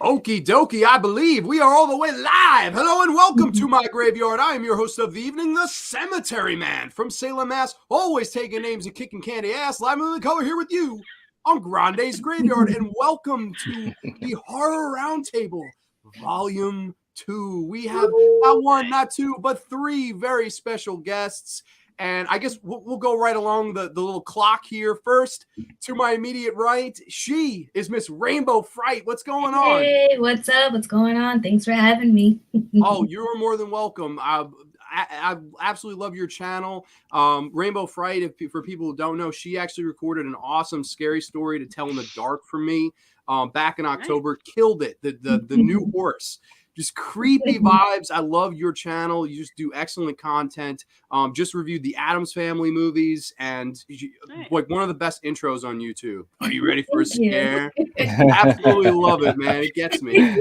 Okie dokie, I believe we are all the way live. Hello and welcome to my graveyard. I am your host of the evening, the Cemetery Man from Salem, Mass. Always taking names and kicking candy ass. Live in the color here with you on Grande's Graveyard. And welcome to the Horror Roundtable, Volume 2. We have not one, not two, but three very special guests. And I guess we'll go right along the little clock here. First, to my immediate right, she is Miss RainbowFRIGHT. What's going on? Hey, what's up? What's going on? Thanks for having me. Oh, you're more than welcome. I absolutely love your channel. RainbowFRIGHT, for people who don't know, she actually recorded an awesome scary story to tell in the dark for me back in October. Killed it. The new horse. Just creepy vibes. I love your channel. You just do excellent content. Just reviewed the Addams Family movies and like one of the best intros on YouTube. Are you ready for a scare? Absolutely love it, man. It gets me.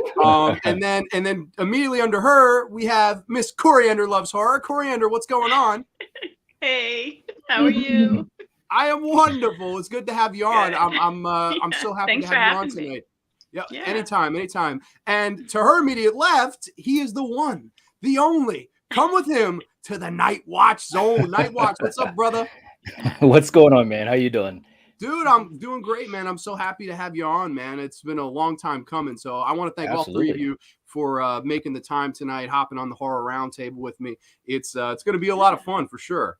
And then immediately under her, we have Miss Coriander Loves Horror. Coriander, what's going on? Hey, how are you? I am wonderful. It's good to have you on. I'm so happy to have you on tonight. Yeah, anytime. And to her immediate left, he is the one, the only. Come with him to the Nightwatch Zone. Nightwatch, what's up, brother? What's going on, man? How you doing? Dude, I'm doing great, man. I'm so happy to have you on, man. It's been a long time coming. So I want to thank all three of you for making the time tonight, hopping on the Horror Roundtable with me. It's going to be a lot of fun for sure.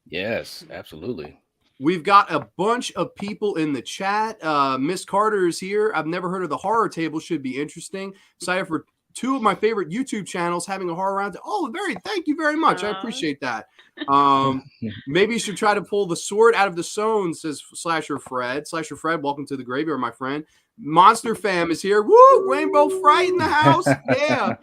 Yes, absolutely. We've got a bunch of people in the chat. Miss Carter is here. I've never heard of the Horror Table. Should be interesting. Excited for two of my favorite YouTube channels having a horror round. Oh, thank you very much. I appreciate that. Maybe you should try to pull the sword out of the stone, says Slasher Fred. Slasher Fred, welcome to the graveyard, my friend. Monster Fam is here. Woo! RainbowFRIGHT in the house. Yeah.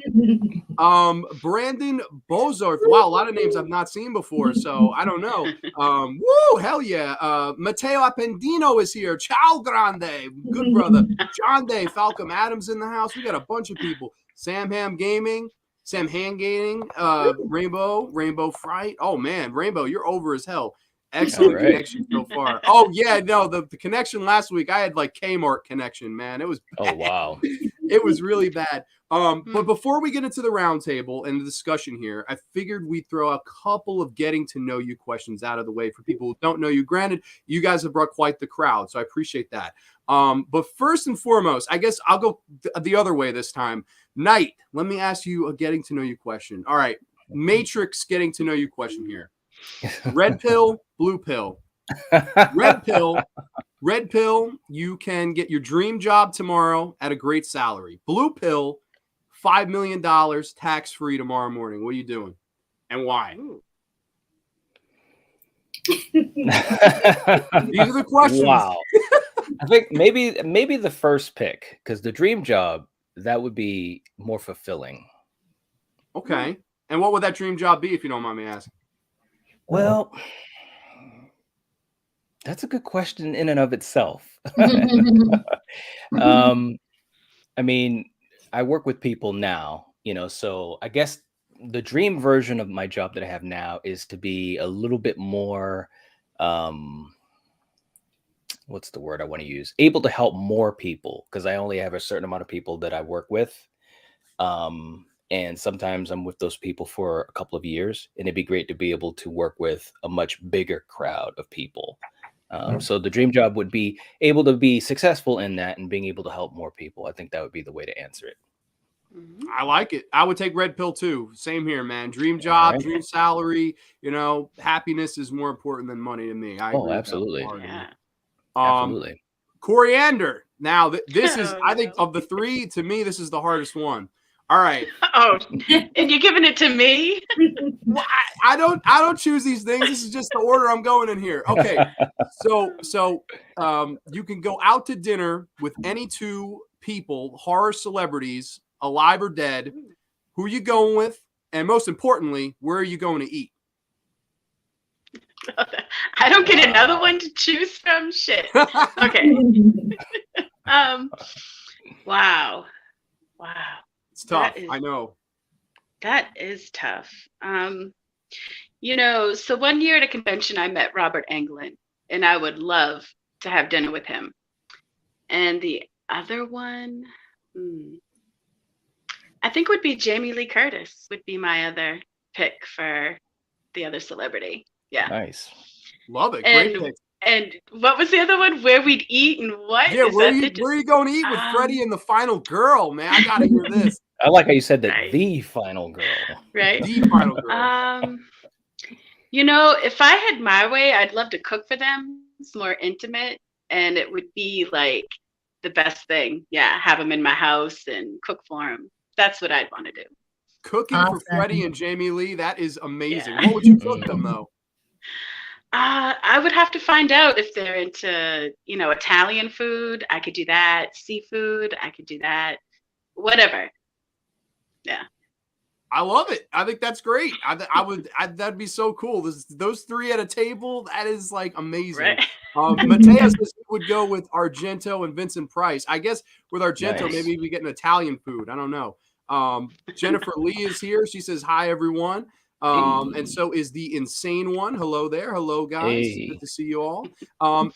Brandon Bozarth. Wow, a lot of names I've not seen before, so I don't know. Woo! Hell yeah. Matteo Appendino is here. Ciao Grande. Good brother. John Day. Falcom Adams in the house. We got a bunch of people. Sam Ham Gaming. RainbowFRIGHT. Oh man, Rainbow, you're over as hell. Excellent connection so far. Oh yeah, no, the connection last week, I had like Kmart connection, man. It was bad. Oh wow. It was really bad. But before we get into the roundtable and the discussion here, I figured we'd throw a couple of getting to know you questions out of the way for people who don't know you. Granted, you guys have brought quite the crowd, so I appreciate that. But first and foremost, I guess I'll go the other way this time. Knight, let me ask you a getting to know you question. All right, Matrix getting to know you question here. Red pill, blue pill. Red pill, you can get your dream job tomorrow at a great salary. Blue pill, $5 million tax-free tomorrow morning. What are you doing? And why? These are the questions. Wow. I think maybe the first pick, because the dream job, that would be more fulfilling. Okay. And what would that dream job be, if you don't mind me asking? Well, that's a good question in and of itself. I mean, I work with people now, so I guess the dream version of my job that I have now is to be a little bit more, what's the word I want to use? Able to help more people, because I only have a certain amount of people that I work with. And sometimes I'm with those people for a couple of years, and it'd be great to be able to work with a much bigger crowd of people. So the dream job would be able to be successful in that and being able to help more people. I think that would be the way to answer it. I like it. I would take red pill too. Same here, man. Dream job, dream salary. Happiness is more important than money to me. I agree absolutely. Absolutely. Coriander. Now, this is, I think, of the three, to me, this is the hardest one. All right. Oh, and you're giving it to me? Well, I don't choose these things. This is just the order I'm going in here. Okay. So you can go out to dinner with any two people, horror celebrities, alive or dead. Who are you going with? And most importantly, where are you going to eat? I don't get another one to choose from. Shit. Okay. Wow. It's tough. I know. That is tough. So one year at a convention, I met Robert Englund, and I would love to have dinner with him. And the other one, I think would be Jamie Lee Curtis would be my other pick for the other celebrity. Yeah. Nice. Love it. Great pick. And what was the other one? Where we'd eat and what? Yeah, where are you going to eat with Freddie and the final girl, man? I gotta hear this. I like how you said that. Right. The final girl. Right. The final girl. You know, if I had my way, I'd love to cook for them. It's more intimate, and it would be like the best thing. Yeah, have them in my house and cook for them. That's what I'd want to do. Cooking for Freddie and Jamie Lee, that is amazing. Yeah. What would you cook them though? I would have to find out if they're into, you know, Italian food. I could do that. Seafood, I could do that. Whatever. Yeah. I love it. I think that's great. That'd be so cool. Those three at a table, that is like amazing. Right. Mateus would go with Argento and Vincent Price. I guess with Argento, maybe we get an Italian food. I don't know. Jennifer Lee is here. She says, hi, everyone. And so is the insane one. Hello there. Hello, guys. Hey. Good to see you all.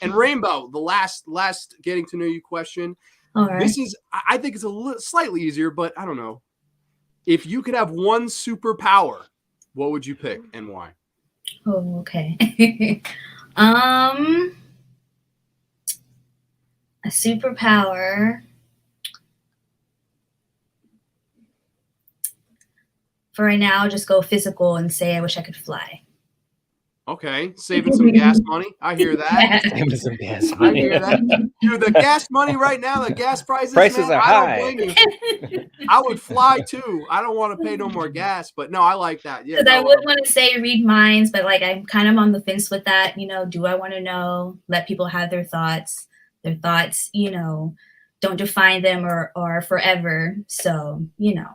And Rainbow, the last getting to know you question. All right. This is, I think it's a slightly easier, but I don't know. If you could have one superpower, what would you pick and why? Oh, okay. A superpower. For right now, I'll just go physical and say I wish I could fly. Okay, saving some gas money. I hear that. Saving some gas money. I hear that. Dude, the gas money right now, the gas prices are high. I don't blame you. I would fly too. I don't want to pay no more gas, but no, I like that. Yeah. I would want to say read minds, but like I'm kind of on the fence with that. You know, do I want to know? Let people have their thoughts. Their thoughts, you know, don't define them or forever. So, you know.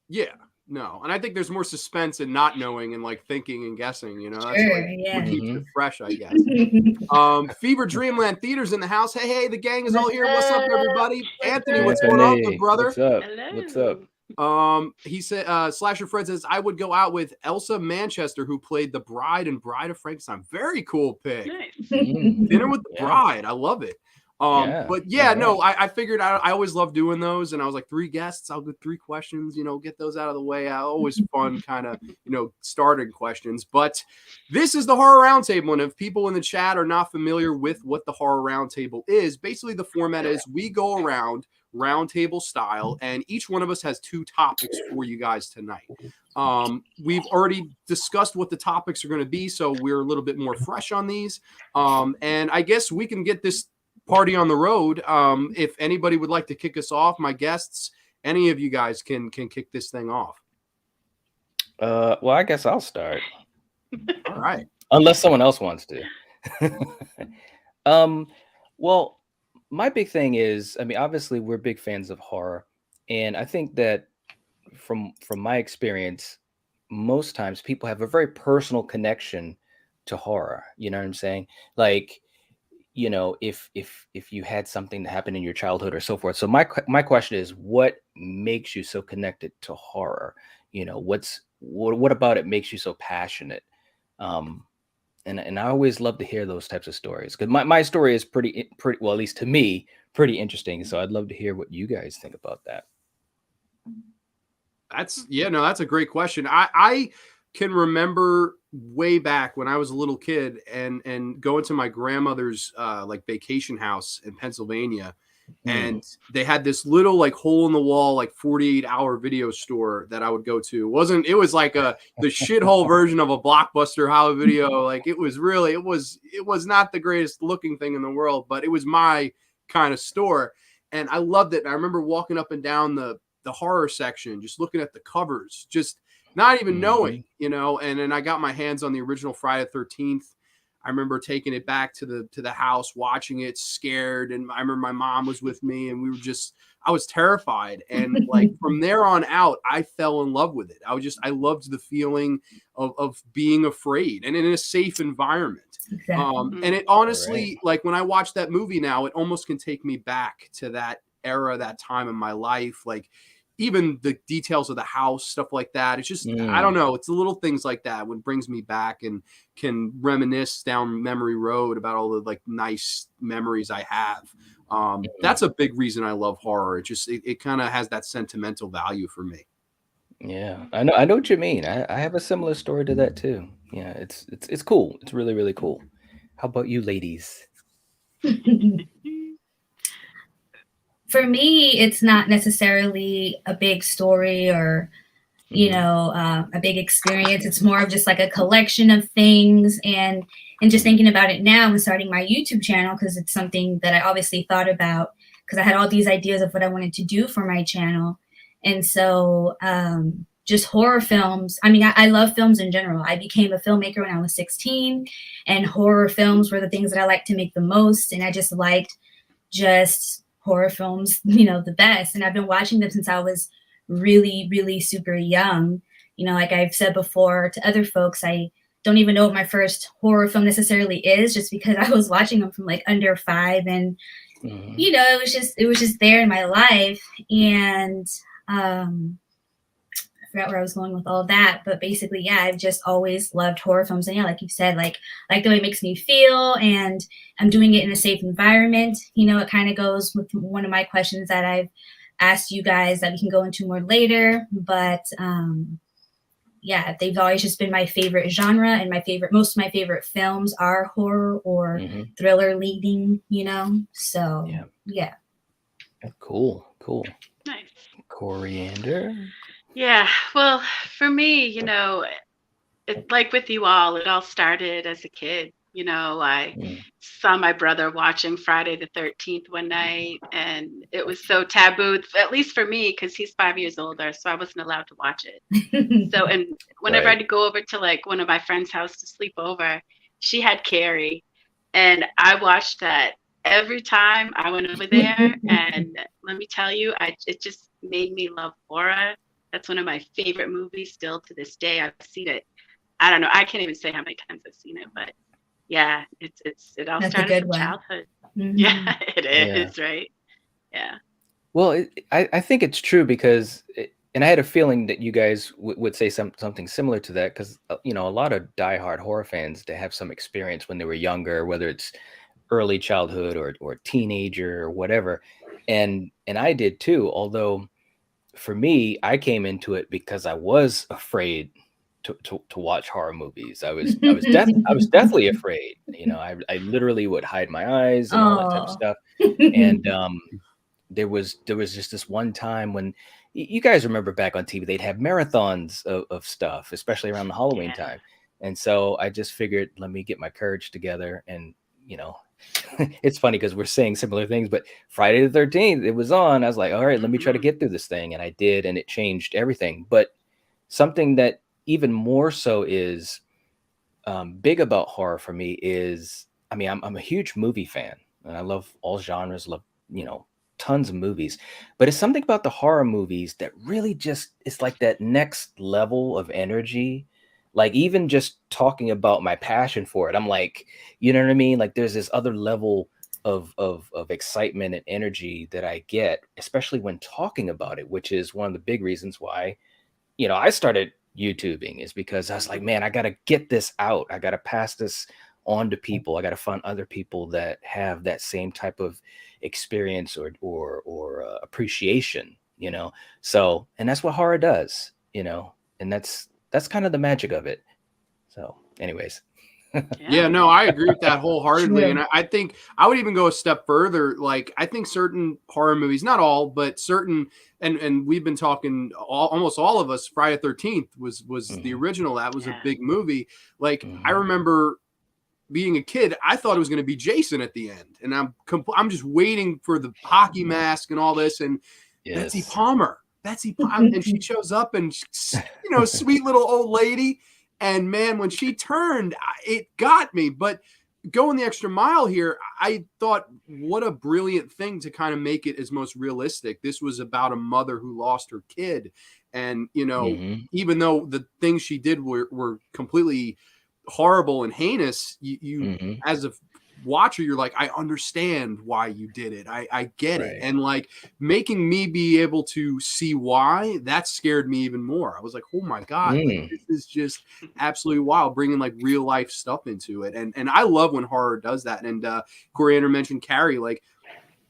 Yeah. No, and I think there's more suspense in not knowing and like thinking and guessing, you know. That's sure, what keeps it fresh, I guess. Fever Dreamland Theater's in the house. Hey, the gang is all here. What's up, everybody? Anthony, what's going on, good brother? What's up? Hello. What's up? He said, Slasher Fred says, I would go out with Elsa Manchester, who played the bride in Bride of Frankenstein. Very cool pick. Nice. Dinner with the Bride. I love it. But yeah, no, I figured I always love doing those. And I was like, 3 guests, I'll do 3 questions, you know, get those out of the way. Always fun kind of, you know, starting questions. But this is the Horror Roundtable. And if people in the chat are not familiar with what the Horror Roundtable is, basically the format is we go around roundtable style, and each one of us has 2 topics for you guys tonight. We've already discussed what the topics are going to be, so we're a little bit more fresh on these. And I guess we can get this party on the road. If anybody would like to kick us off, my guests, any of you guys can kick this thing off. Well, I guess I'll start. All right. Unless someone else wants to. Well, my big thing is, I mean, obviously we're big fans of horror, and I think that from my experience, most times people have a very personal connection to horror. You know what I'm saying? Like, you know, if you had something that happened in your childhood or so forth. So my question is, what makes you so connected to horror? You know, what about it makes you so passionate? And I always love to hear those types of stories, because my story is pretty well, at least to me, pretty interesting. So I'd love to hear what you guys think about that. That's a great question. I can remember way back when I was a little kid and going to my grandmother's like vacation house in Pennsylvania. And they had this little like hole in the wall, like 48-hour video store that I would go to. It was like the shithole version of a Blockbuster Hollow Video. Like it was not the greatest looking thing in the world, but it was my kind of store. And I loved it. And I remember walking up and down the horror section, just looking at the covers, just not even knowing, you know. And then I got my hands on the original Friday the 13th. I remember taking it back to the house, watching it, scared. And I remember my mom was with me, and I was terrified. And like from there on out, I fell in love with it. I loved the feeling of being afraid and in a safe environment. Exactly. And it honestly, like when I watch that movie now, it almost can take me back to that era, that time in my life. Like even the details of the house, stuff like that. It's just, I don't know. It's the little things like that what brings me back and can reminisce down memory road about all the like nice memories I have. That's a big reason I love horror. It kind of has that sentimental value for me. Yeah, I know what you mean. I have a similar story to that too. Yeah, it's cool. It's really, really cool. How about you ladies? For me, it's not necessarily a big story or, a big experience. It's more of just like a collection of things, and just thinking about it now and starting my YouTube channel, because it's something that I obviously thought about, because I had all these ideas of what I wanted to do for my channel. And so just horror films. I mean, I love films in general. I became a filmmaker when I was 16, and horror films were the things that I liked to make the most. And I just liked just horror films, the best. And I've been watching them since I was really, really super young. Like I've said before to other folks, I don't even know what my first horror film necessarily is, just because I was watching them from like under 5, and it was just there in my life. And I forgot where I was going with all that, but basically, yeah, I've just always loved horror films. And yeah, like you said, like the way it makes me feel, and I'm doing it in a safe environment. It kind of goes with one of my questions that I've asked you guys that we can go into more later. But yeah, they've always just been my favorite genre, and most of my favorite films are horror or thriller leading, So yeah. Cool. Nice. Coriander. Yeah, well, for me, like with you all, it all started as a kid. I saw my brother watching Friday the 13th one night, and it was so taboo, at least for me, because he's 5 years older, so I wasn't allowed to watch it. So, and whenever I had to go over to like one of my friend's house to sleep over, she had Carrie, and I watched that every time I went over there. And let me tell you, it just made me love horror. That's one of my favorite movies still to this day. I've seen it. I don't know. I can't even say how many times I've seen it, but yeah, it all started from childhood. Yeah, it is, right? Yeah. Well, I think it's true because, and I had a feeling that you guys would say something similar to that, because a lot of diehard horror fans, they have some experience when they were younger, whether it's early childhood or teenager or whatever, and I did too. Although for me, I came into it because I was afraid to watch horror movies. I was deathly afraid. I literally would hide my eyes and all that type of stuff. And there was just this one time when you guys remember back on TV, they'd have marathons of stuff, especially around the Halloween time. And so I just figured, let me get my courage together. And it's funny because we're saying similar things, but Friday the 13th, it was on. I was like, all right, let me try to get through this thing. And I did, and it changed everything. But something that even more so is big about horror for me is, I mean, I'm a huge movie fan, and I love all genres, love, tons of movies, but it's something about the horror movies that really just, it's like that next level of energy. Like even just talking about my passion for it, I'm like, you know what I mean? Like there's this other level of excitement and energy that I get, especially when talking about it, which is one of the big reasons why, I started YouTubing, is because I was like, man, I got to get this out. I got to pass this on to people. I got to find other people that have that same type of experience or appreciation, So, and that's what horror does, and that's kind of the magic of it. So anyways. Yeah, no, I agree with that wholeheartedly. True. And I think I would even go a step further. Like, I think certain horror movies, not all, but certain, and we've been talking, almost all of us, Friday the 13th was the original. That was a big movie. Like, I remember being a kid, I thought it was going to be Jason at the end. And I'm just waiting for the hockey mask and all this. And Betsy Palmer, and she shows up, and, sweet little old lady. And man, when she turned, it got me. But going the extra mile here, I thought, what a brilliant thing to kind of make it as most realistic. This was about a mother who lost her kid. And, even though the things she did were completely horrible and heinous, you as a watcher, you're like, I understand why you did it. I get it. And like making me be able to see why, that scared me even more. I was like, oh my God, like, this is just absolutely wild, bringing like real life stuff into it. And I love when horror does that. And Coriander mentioned Carrie. Like,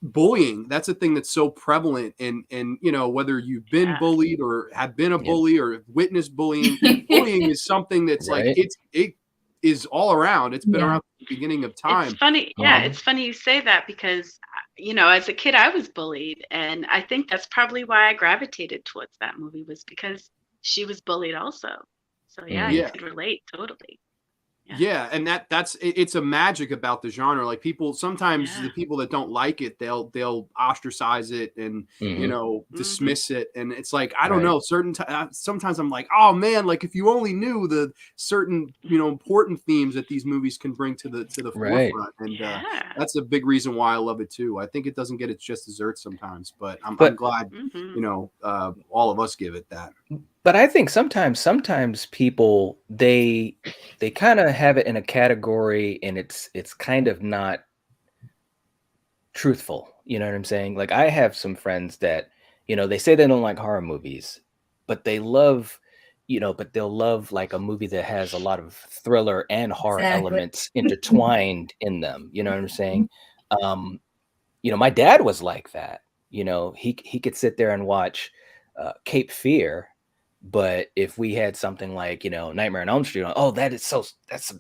bullying, that's a thing that's so prevalent, and you know, whether you've been bullied or have been a bully or witnessed bullying, bullying is something that's like it is all around. It's been around from the beginning of time. It's funny. Yeah, it's funny you say that because, you know, as a kid, I was bullied. And I think that's probably why I gravitated towards that movie, was because she was bullied also. So, yeah, you could relate totally. Yeah, and it's a magic about the genre. Like people sometimes the people that don't like it, they'll ostracize it and you know, dismiss it, and it's like I don't know. Sometimes I'm like, oh man, like if you only knew the certain, you know, important themes that these movies can bring to the forefront, and that's a big reason why I love it too. I think it doesn't get its just desserts sometimes, but I'm glad you know, all of us give it that. But I think sometimes people they kind of have it in a category, and it's kind of not truthful. You know what I'm saying? Like I have some friends that, you know, they say they don't like horror movies, but they love, you know, but they'll love like a movie that has a lot of thriller and horror elements intertwined in them. You know what I'm saying? You know, my dad was like that. You know, he could sit there and watch Cape Fear. But if we had something like, you know, Nightmare on Elm Street, oh, that's some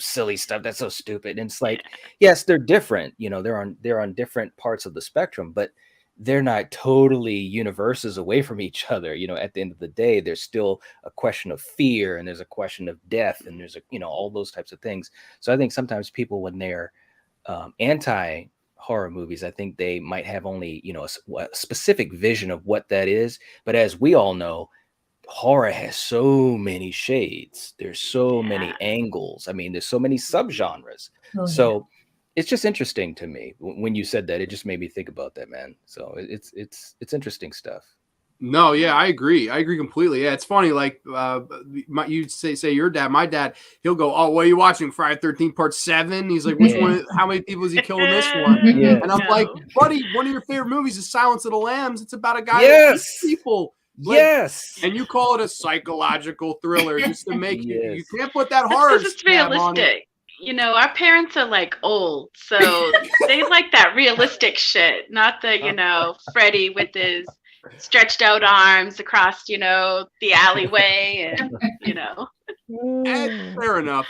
silly stuff. That's so stupid. And it's like, yes, they're different. You know, they're on different parts of the spectrum, but they're not totally universes away from each other. You know, at the end of the day, there's still a question of fear, and there's a question of death, and there's you know, all those types of things. So I think sometimes people, when they're anti horror movies, I think they might have only, you know, a specific vision of what that is. But as we all know, horror has so many shades. There's so many angles. I mean, there's so many subgenres. So it's just interesting to me when you said that. It just made me think about that, man. So it's interesting stuff. No, yeah, I agree. I agree completely. Yeah, it's funny. Like you say your dad, my dad, he'll go, "Oh, what are you watching? Friday 13th Part 7?" He's like, "Which one? How many people is he killing this one?" And I'm like, "Buddy, one of your favorite movies is Silence of the Lambs. It's about a guy that eats people." Like, and you call it a psychological thriller just to make you can't put that horror. Because it's realistic. You know, our parents are like old, so they like that realistic shit, not the, you know, Freddy with his stretched out arms across, you know, the alleyway, and you know. Fair enough.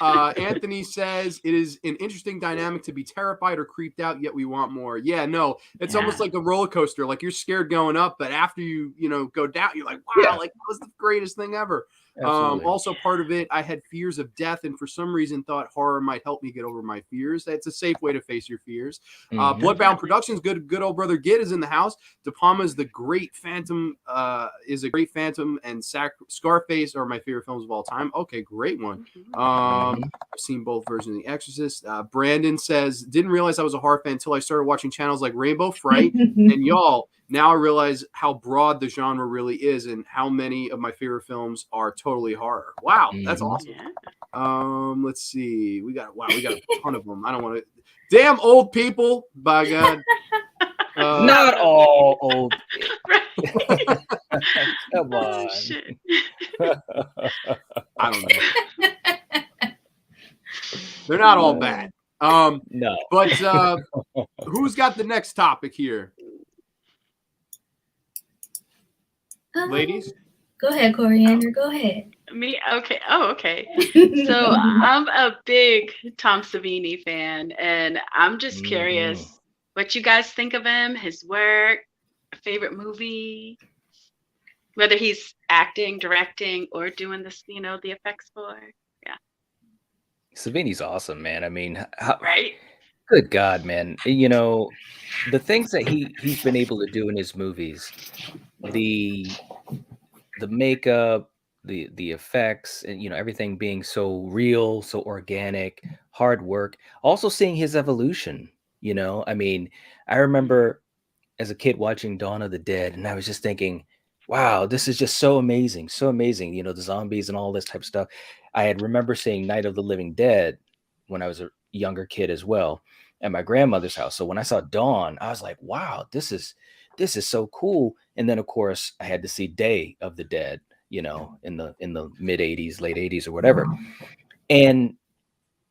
Anthony says it is an interesting dynamic to be terrified or creeped out, yet we want more. Yeah, no, it's almost like a roller coaster. Like you're scared going up, but after you know, go down, you're like, wow, like that was the greatest thing ever. Also part of it, I had fears of death, and for some reason thought horror might help me get over my fears. That's a safe way to face your fears. Bloodbound Productions, good old brother Gid is in the house. De Palma's The Great Phantom is a great Phantom, and Scarface are my favorite films of all time. Okay, great one. I've seen both versions of The Exorcist. Brandon says, didn't realize I was a horror fan until I started watching channels like Rainbow Fright. And y'all, now I realize how broad the genre really is, and how many of my favorite films are totally horror. Wow, that's awesome. Let's see. We got a ton of them. I don't want to. Damn old people, by God. Not all old. Come on. Shit. I don't know. They're not all bad. No. But who's got the next topic here? Ladies? Go ahead, Coriander. Go ahead. Me? Okay. Oh, okay. So I'm a big Tom Savini fan, and I'm just curious what you guys think of him, his work, favorite movie, whether he's acting, directing, or doing this, you know, the effects for. Yeah. Savini's awesome, man. I mean, right? Good God, man. You know, the things that he's been able to do in his movies, the makeup, the effects, and you know, everything being so real, so organic, hard work. Also seeing his evolution, you know. I mean, I remember as a kid watching Dawn of the Dead, and I was just thinking, wow, this is just so amazing, so amazing. You know, the zombies and all this type of stuff. I had remember seeing Night of the Living Dead when I was a younger kid as well at my grandmother's house. So when I saw Dawn, I was like, wow, this is so cool. And then of course I had to see Day of the Dead, you know, in the mid 80s, late 80s or whatever. And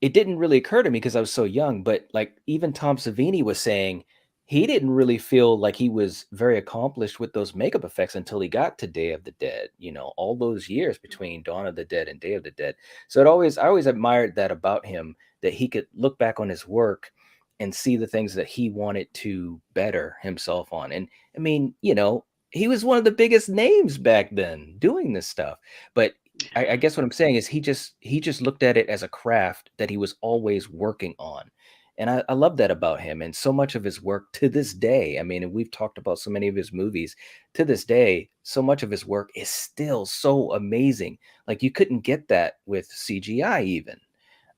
it didn't really occur to me because I was so young, but like even Tom Savini was saying, he didn't really feel like he was very accomplished with those makeup effects until he got to Day of the Dead, all those years between Dawn of the Dead and Day of the Dead. So I always admired that about him, that he could look back on his work and see the things that he wanted to better himself on. And I mean, he was one of the biggest names back then doing this stuff. But I guess what I'm saying is he just looked at it as a craft that he was always working on. And I love that about him. And so much of his work to this day, I mean, and we've talked about so many of his movies to this day, so much of his work is still so amazing. Like you couldn't get that with CGI even.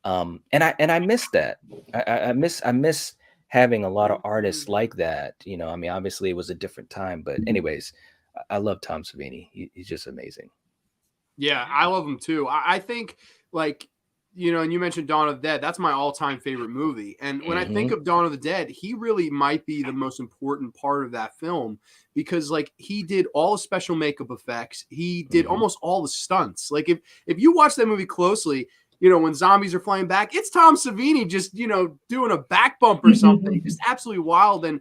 And I miss that. I miss having a lot of artists like that. I mean, obviously it was a different time, but anyways, I love Tom Savini. He's just amazing. Yeah, I love him too. I think like, and you mentioned Dawn of the Dead. That's my all-time favorite movie. And when I think of Dawn of the Dead, he really might be the most important part of that film because like he did all the special makeup effects. He did almost all the stunts. Like if you watch that movie closely, when zombies are flying back, it's Tom Savini just, doing a back bump or something. Just absolutely wild. And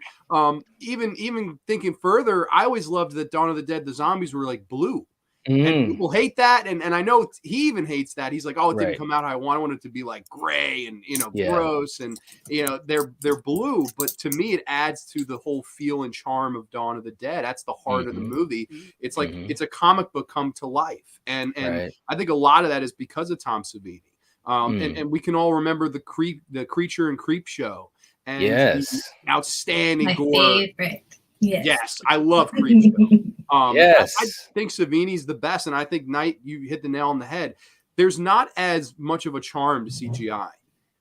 even thinking further, I always loved that Dawn of the Dead, the zombies were like blue. And people hate that. And I know he even hates that. He's like, oh, it didn't come out how I want. I want it to be like gray and, gross. And, they're blue. But to me, it adds to the whole feel and charm of Dawn of the Dead. That's the heart of the movie. It's like it's a comic book come to life. And I think a lot of that is because of Tom Savini. And we can all remember the Creature and Creep Show. And the outstanding gore. Favorite. Yes, I love Creep Show. Yes. I think Savini's the best, and I think Night, you hit the nail on the head. There's not as much of a charm to CGI.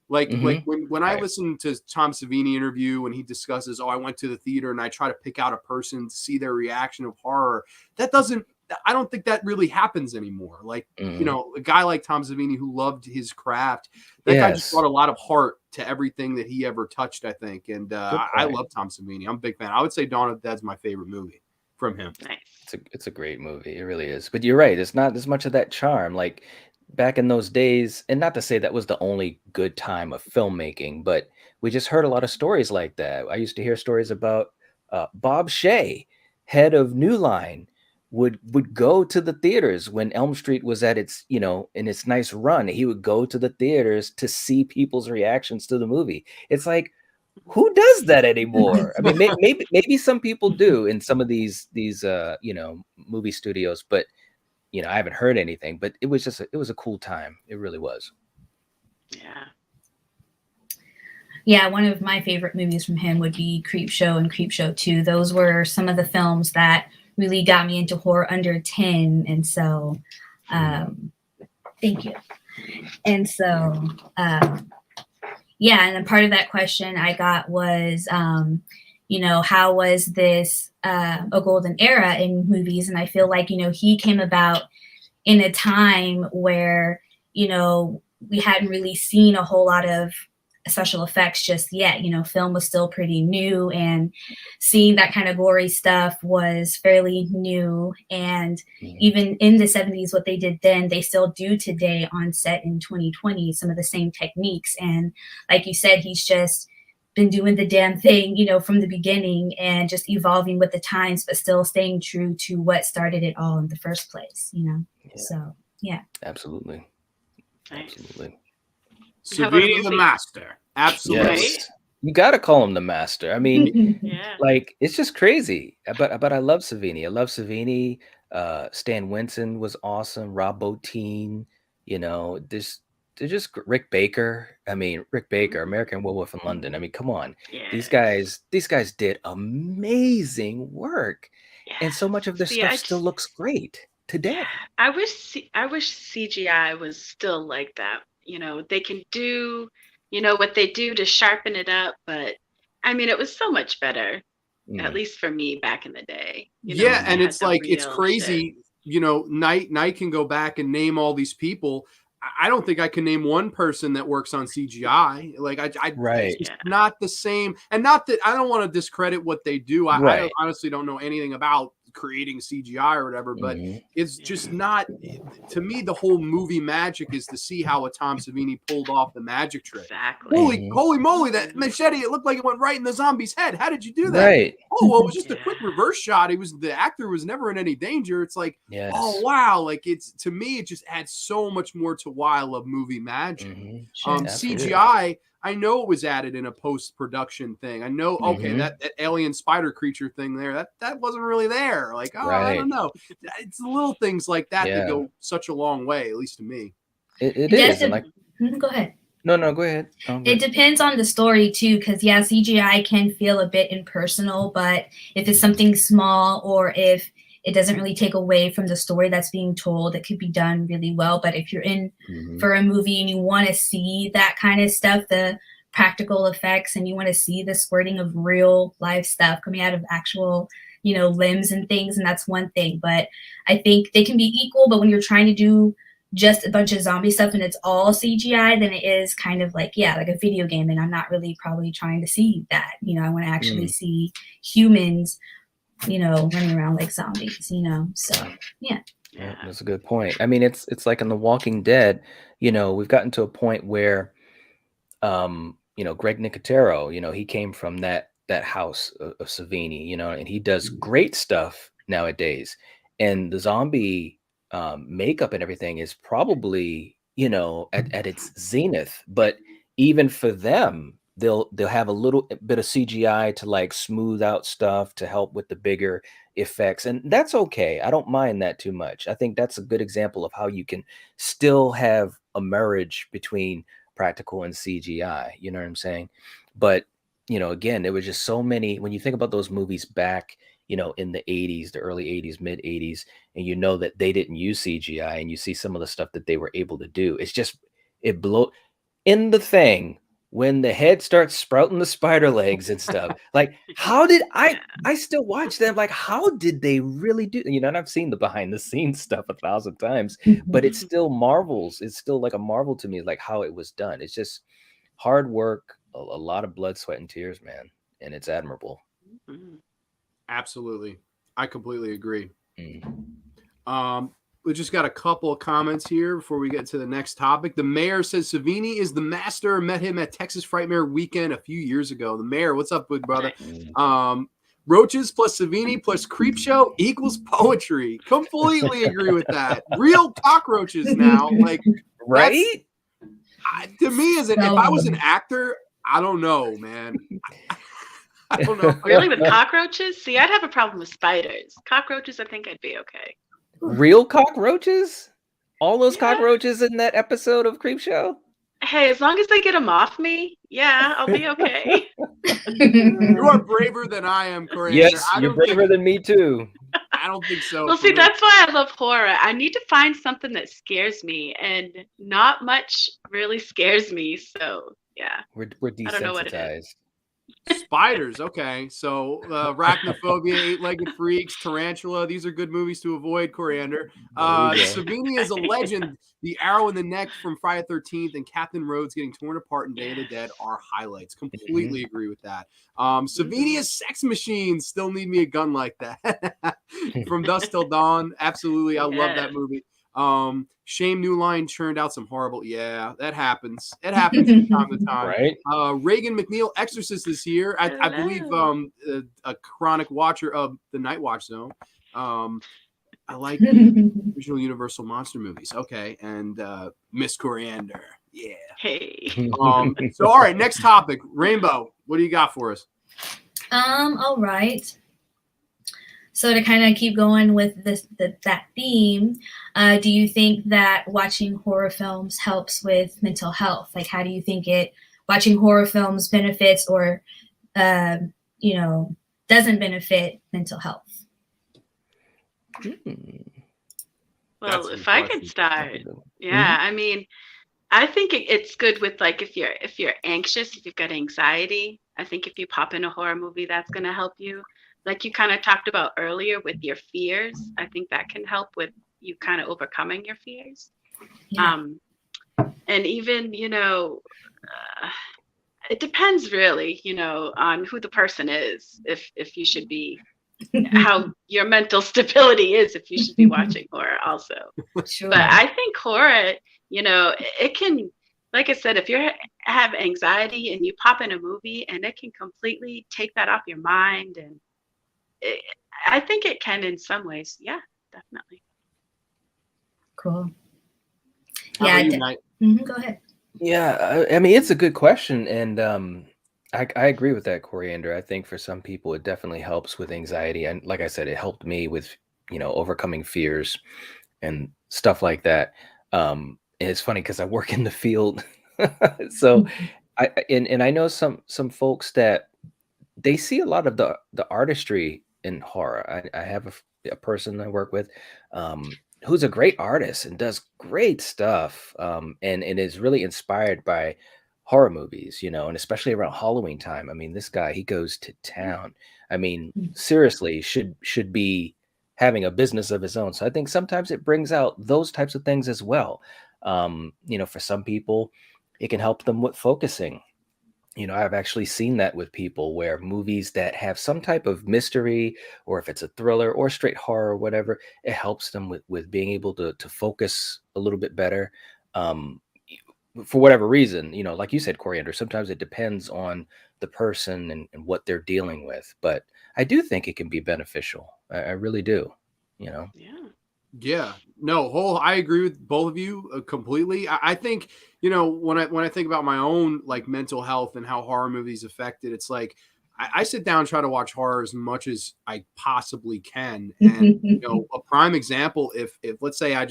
Like when I listen to Tom Savini interview when he discusses, I went to the theater and I try to pick out a person to see their reaction of horror. I don't think that really happens anymore. Like, a guy like Tom Savini who loved his craft, that guy just brought a lot of heart to everything that he ever touched, I think. And I love Tom Savini. I'm a big fan. I would say Dawn of the Dead's my favorite movie from him. Nice. It's a great movie. It really is. But you're right. It's not as much of that charm. Like back in those days, and not to say that was the only good time of filmmaking, but we just heard a lot of stories like that. I used to hear stories about Bob Shea, head of New Line, would go to the theaters when Elm Street was at its, in its nice run. He would go to the theaters to see people's reactions to the movie. It's like, who does that anymore? I mean, maybe some people do in some of these movie studios, but I haven't heard anything. But it was a cool time. It really was. Yeah, one of my favorite movies from him would be Creep Show and Creep Show 2. Those were some of the films that really got me into horror under 10. And so, thank you. And so, and then part of that question I got was, how was this a golden era in movies? And I feel like, he came about in a time where, we hadn't really seen a whole lot of special effects just yet. Film was still pretty new, and seeing that kind of gory stuff was fairly new. And even in the 70s, what they did then, they still do today on set in 2020, some of the same techniques. And like you said, he's just been doing the damn thing, from the beginning and just evolving with the times, but still staying true to what started it all in the first place, So, yeah. Absolutely. Nice. Absolutely. Savini the master. Absolutely. Yes. You got to call him the master. I mean, like, it's just crazy. But I love Savini. I love Savini. Stan Winston was awesome. Rob Bottin, they're just Rick Baker. I mean, Rick Baker, American Werewolf in London. I mean, come on. These guys did amazing work. And so much of their stuff still looks great today. I wish CGI was still like that. They can do, what they do to sharpen it up. But I mean, it was so much better, at least for me back in the day. And it's like, it's crazy. Night can go back and name all these people. I don't think I can name one person that works on CGI. Like it's not the same. And not that I don't want to discredit what they do. I honestly don't know anything about creating CGI or whatever, but Mhm. it's just not. To me, the whole movie magic is to see how a Tom Savini pulled off the magic trick. Exactly. Holy moly, that machete, it looked like it went right in the zombie's head. How did you do that? Right. Oh, well, it was just a quick reverse shot. The actor was never in any danger. It's like, Yes. oh wow, like it's, to me, it just adds so much more to why I love movie magic. Mhm. Sure. CGI, I know it was added in a post-production thing. I know, okay, Mhm. that alien spider creature thing there, that wasn't really there. Like, oh, I don't Right. know. It's the little things like that that Yeah. go such a long way, at least to me. It It does is, and like, Go ahead. no, go ahead. No, go It ahead. depends on the story too, because yeah, CGI can feel a bit impersonal, but if it's something small or if it doesn't really take away from the story that's being told, it could be done really well. But if you're in Mhm. for a movie and you want to see that kind of stuff, the practical effects, and you want to see the squirting of real life stuff coming out of actual, limbs and things, and that's one thing. But I think they can be equal, but when you're trying to do just a bunch of zombie stuff and it's all CGI, then it is kind of like, yeah, like a video game. And I'm not really probably trying to see that. I want to actually see humans, running around like zombies, So, yeah. Yeah, that's a good point. I mean, it's like in The Walking Dead, we've gotten to a point where, Greg Nicotero, he came from that house of Savini, and he does great stuff nowadays. And the zombie makeup and everything is probably, at its zenith. But even for them, they'll have a little bit of CGI to like smooth out stuff to help with the bigger effects, and that's okay. I don't mind that too much. I think that's a good example of how you can still have a marriage between practical and CGI. You know what I'm saying? But again, there was just so many. When you think about those movies back, in the 80s, the early 80s, mid 80s, and that they didn't use CGI, and you see some of the stuff that they were able to do. It's just it blow in The Thing. When the head starts sprouting the spider legs and stuff, like how did I still watch them? Like, how did they really do? And I've seen the behind the scenes stuff 1,000 times, but it's still marvels. It's still like a marvel to me, like how it was done. It's just hard work, a lot of blood, sweat, and tears, man, and it's admirable. Absolutely, I completely agree. Mm. We just got a couple of comments here before we get to the next topic. The mayor says Savini is the master. Met him at Texas Frightmare Weekend a few years ago. The mayor, what's up, big brother? Roaches plus Savini plus Creepshow equals poetry. Completely agree with that. Real cockroaches now, like right? To me, if I was an actor, I don't know, man. I don't know. Really, with cockroaches? See, I'd have a problem with spiders. Cockroaches, I think I'd be okay. Real cockroaches? All those cockroaches in that episode of Creepshow? Hey, as long as they get them off me, yeah, I'll be okay. You are braver than I am, Coriander. Yes, you're braver than me too. I don't think so. Well, see, that's why I love horror. I need to find something that scares me, and not much really scares me. So, yeah. We're I don't know what it is. desensitized. Spiders, okay. So Arachnophobia, Eight-Legged Freaks, Tarantula. These are good movies to avoid, Coriander. Savini is a legend. The arrow in the neck from Friday the 13th and Captain Rhodes getting torn apart in Day of the Dead are highlights. Completely agree with that. Savini is sex machines. Still need me a gun like that. From Dusk Till Dawn. Absolutely. I love that movie. Shame New Line churned out some horrible. Yeah, that happens. It happens from time to time. Right. Reagan McNeil, Exorcist is here. I believe a chronic watcher of the Nightwatch Zone. I like original Universal monster movies. Okay, and Miss Coriander. Yeah. Hey. So all right, next topic. Rainbow, what do you got for us? All right. So to kind of keep going with that theme, do you think that watching horror films helps with mental health? Like, how do you think watching horror films benefits or, doesn't benefit mental health? Well, if I could start, yeah, I mean, I think it's good with like if you're anxious, if you've got anxiety. I think if you pop in a horror movie, that's going to help you. Like you kind of talked about earlier with your fears, I think that can help with you kind of overcoming your fears. Yeah. And even, it depends really, on who the person is, if you should be how your mental stability is if you should be watching horror also. Sure. But I think horror, you know, it can, like I said, if you have anxiety and you pop in a movie and it can completely take that off your mind, and I think it can in some ways. Yeah, definitely. Cool. How Yeah. about you, Knight? Go ahead. Yeah, I mean, it's a good question, and I agree with that, Coriander. I think for some people, it definitely helps with anxiety, and like I said, it helped me with overcoming fears and stuff like that. And it's funny because I work in the field, so and I know some folks that they see a lot of the artistry in horror. I have a person I work with, who's a great artist and does great stuff, and is really inspired by horror movies, and especially around Halloween time. I mean, this guy, he goes to town. I mean, seriously, should be having a business of his own. So I think sometimes it brings out those types of things as well. For some people, it can help them with focusing. I've actually seen that with people where movies that have some type of mystery, or if it's a thriller or straight horror or whatever, it helps them with being able to focus a little bit better. For whatever reason, like you said, Coriander, sometimes it depends on the person and what they're dealing with. But I do think it can be beneficial. I really do, Yeah. Yeah, no, I agree with both of you completely. I think, when I think about my own like mental health and how horror movies affect it, it's like I sit down and try to watch horror as much as I possibly can. And a prime example, if let's say I've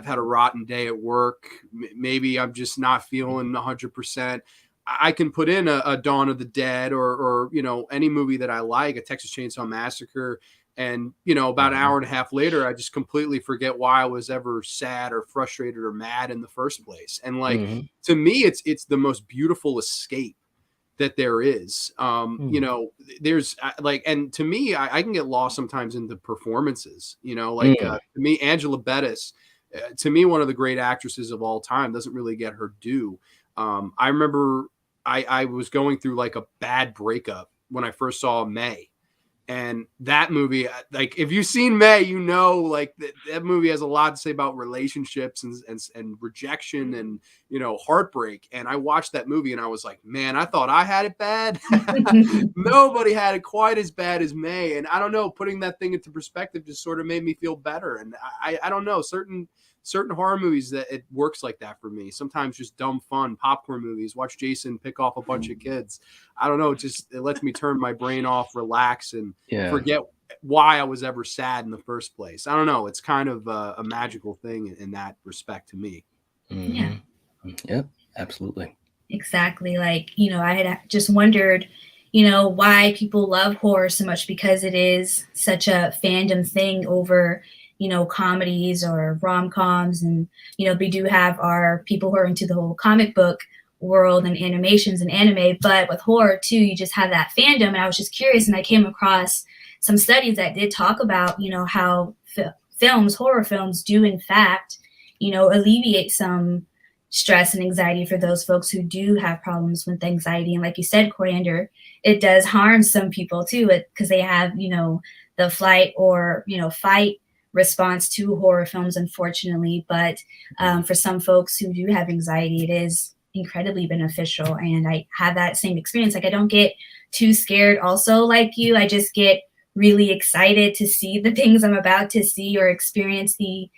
had a rotten day at work, maybe I'm just not feeling 100%. I can put in a Dawn of the Dead or any movie that I like, a Texas Chainsaw Massacre. And, about an hour and a half later, I just completely forget why I was ever sad or frustrated or mad in the first place. And like, to me, it's the most beautiful escape that there is. There's like, and to me, I can get lost sometimes in the performances, to me, Angela Bettis, to me, one of the great actresses of all time, doesn't really get her due. I remember I was going through like a bad breakup when I first saw May. And that movie, like if you've seen May, like that movie has a lot to say about relationships and rejection and, heartbreak. And I watched that movie and I was like, man, I thought I had it bad. Nobody had it quite as bad as May. And I don't know, putting that thing into perspective just sort of made me feel better. And I don't know, certain horror movies that it works like that for me. Sometimes just dumb fun popcorn movies. Watch Jason pick off a bunch of kids. I don't know. It lets me turn my brain off, relax, and forget why I was ever sad in the first place. I don't know. It's kind of a magical thing in that respect to me. Yeah. Yep. Absolutely. Exactly. Like, I had just wondered, why people love horror so much, because it is such a fandom thing over comedies or rom-coms. And, we do have our people who are into the whole comic book world and animations and anime, but with horror too, you just have that fandom. And I was just curious, and I came across some studies that did talk about, how horror films do in fact, alleviate some stress and anxiety for those folks who do have problems with anxiety. And like you said, Coriander, it does harm some people too, because they have, the flight or, fight response to horror films, unfortunately. But for some folks who do have anxiety, it is incredibly beneficial. And I have that same experience. Like, I don't get too scared also like you. I just get really excited to see the things I'm about to see or experience the,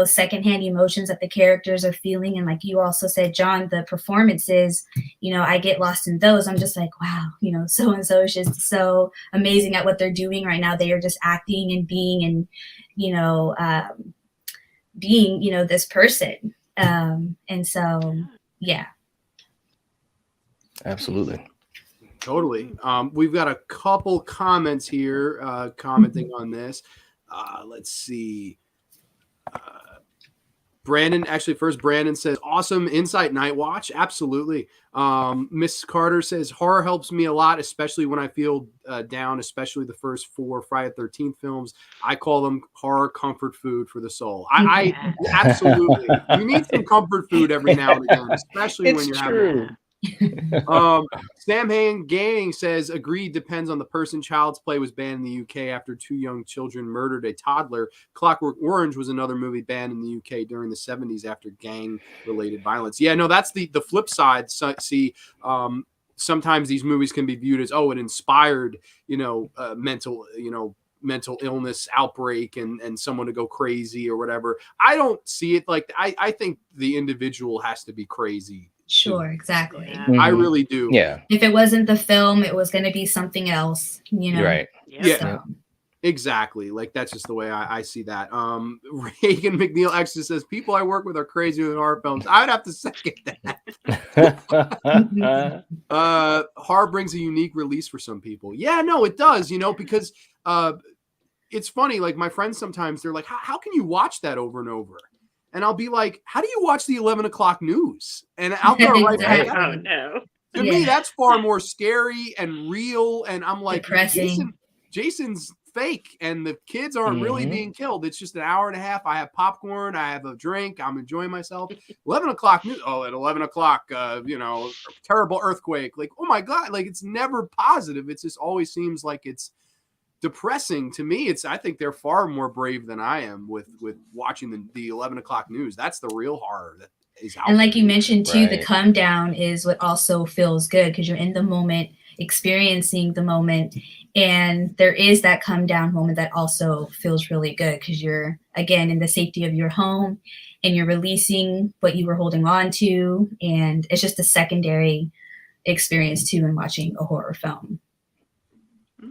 secondhand emotions that the characters are feeling. And like you also said, John, the performances, I get lost in those. I'm just like, wow, so-and-so is just so amazing at what they're doing right now. They are just acting and being and, being, this person. And so, yeah. Absolutely. Totally. We've got a couple comments here commenting on this. Let's see. Brandon says, awesome insight, Nightwatch. Absolutely. Miss Carter says, horror helps me a lot, especially when I feel down, especially the first 4 Friday the 13th films. I call them horror comfort food for the soul. I absolutely. You need some comfort food every now and again, especially when you're having Sam Hain Gang says, agreed, depends on the person. Child's Play was banned in the UK after 2 young children murdered a toddler. Clockwork Orange was another movie banned in the UK during the 70s after gang-related violence. Yeah, no, that's the flip side. So, see, sometimes these movies can be viewed as, it inspired, mental illness outbreak and someone to go crazy or whatever. I don't see it like I think the individual has to be crazy. Sure, exactly. Yeah. I really do. Yeah. If it wasn't the film, it was going to be something else, Right. Yep. So. Exactly. Like, that's just the way I see that. Reagan McNeil actually says, people I work with are crazy with horror films. I would have to second that. Horror brings a unique release for some people. Yeah, no, it does, because it's funny. Like, my friends sometimes, they're like, how can you watch that over and over? And I'll be like, how do you watch the 11 o'clock news? And I'll throw right back. Oh, no. To me, that's far more scary and real. And I'm like, depressing. Jason's fake, and the kids aren't really being killed. It's just an hour and a half. I have popcorn. I have a drink. I'm enjoying myself. 11 o'clock news. Oh, at 11 o'clock, terrible earthquake. Like, oh my God. Like, it's never positive. It just always seems like it's depressing to me. I think they're far more brave than I am with watching the 11 o'clock news. That's the real horror that is out. And like you mentioned too, Right. the come down is what also feels good because you're in the moment, experiencing the moment, and there is that come down moment that also feels really good because you're again in the safety of your home and you're releasing what you were holding on to, and it's just a secondary experience too in watching a horror film.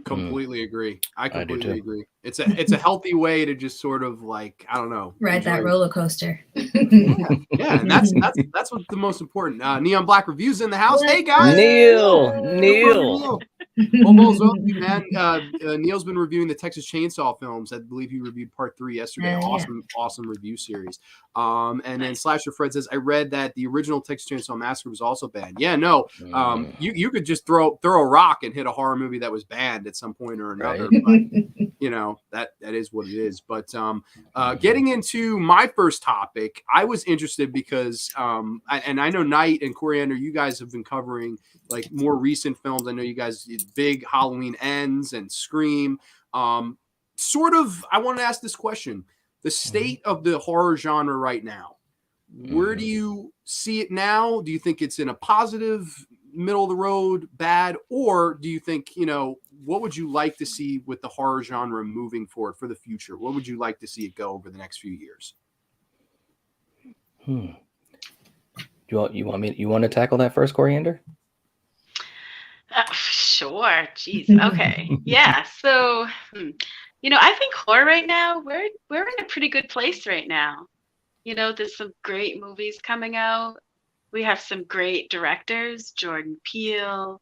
Completely agree. I completely too. agree. It's a healthy way to just sort of like, I don't know, Ride that enjoy- roller coaster. Yeah, and that's what's the most important. Neon Black Reviews in the house. Hey guys, Neil. Almost wealthy, man. Neil's been reviewing the Texas Chainsaw films. I believe he reviewed part 3 yesterday. Yeah. Awesome review series. And then Slasher Fred says, I read that the original Texas Chainsaw Massacre was also banned. Yeah, no. You could just throw a rock and hit a horror movie that was banned at some point or another. But, that is what it is. But getting into my first topic, I was interested because and I know Night and Coriander, you guys have been covering like more recent films. I know you guys did big Halloween Ends and Scream. I want to ask this question: the state of the horror genre right now. Where do you see it now? Do you think it's in a positive, middle of the road, bad, or do you think, what would you like to see with the horror genre moving forward for the future? What would you like to see it go over the next few years? You want to tackle that first, Coriander? Sure. Jeez. Okay. Yeah. So, I think horror right now, we're in a pretty good place right now. There's some great movies coming out. We have some great directors, Jordan Peele.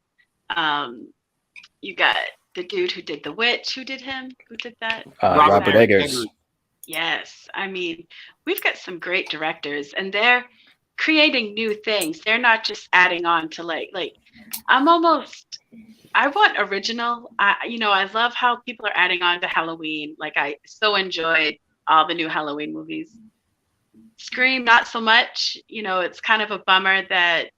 You got the dude who did The Witch. Who did him? Who did that? Robert Eggers. Yes. I mean, we've got some great directors, and they're creating new things. They're not just adding on to like I want original. I love how people are adding on to Halloween. Like, I so enjoyed all the new Halloween movies. Scream, not so much. It's kind of a bummer that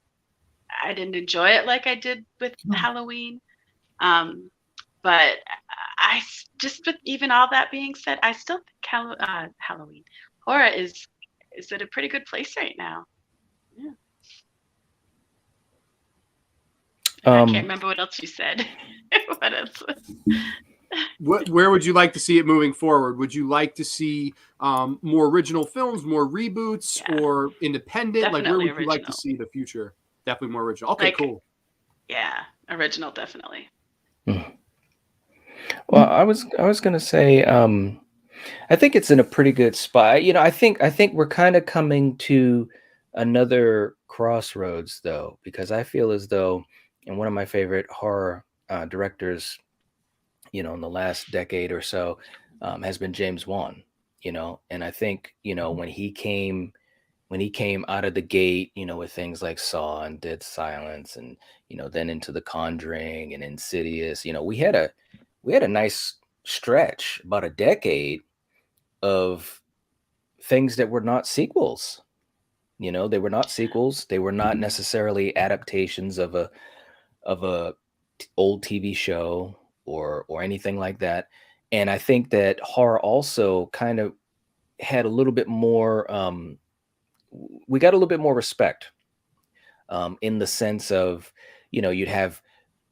I didn't enjoy it like I did with Halloween. But I just, with even all that being said, I still think Halloween horror is at a pretty good place right now. Yeah. I can't remember what else you said. What else? Where would you like to see it moving forward? Would you like to see more original films, more reboots, or independent? Definitely like, where would original. you like to see the future? Definitely more original. Okay, cool. Yeah, original, definitely. Well, I was gonna say, I think it's in a pretty good spot. I think we're kind of coming to another crossroads though, because I feel as though, and one of my favorite horror directors, in the last decade or so, has been James Wan. And I think when he came out of the gate, with things like Saw and Dead Silence, and then into The Conjuring and Insidious, we had a nice stretch, about a decade, of things that were not sequels. You know, they were not sequels. They were not necessarily adaptations of a old TV show or anything like that. And I think that horror also kind of had a little bit more. We got a little bit more respect in the sense of, you know, you'd have,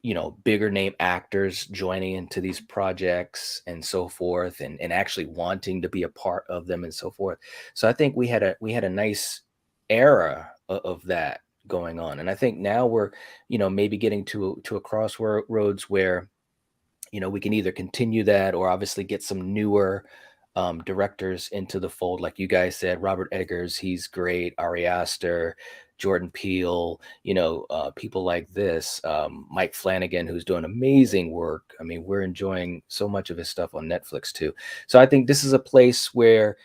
you know, bigger name actors joining into these projects and so forth, and actually wanting to be a part of them and so forth. So I think we had a nice era of that going on. And I think now we're, you know, maybe getting to a crossroads where, you know, we can either continue that or obviously get some newer directors into the fold. Like you guys said, Robert Eggers, he's great. Ari Aster, Jordan Peele, you know, people like this, Mike Flanagan, who's doing amazing work. I mean, we're enjoying so much of his stuff on Netflix too. So I think this is a place where,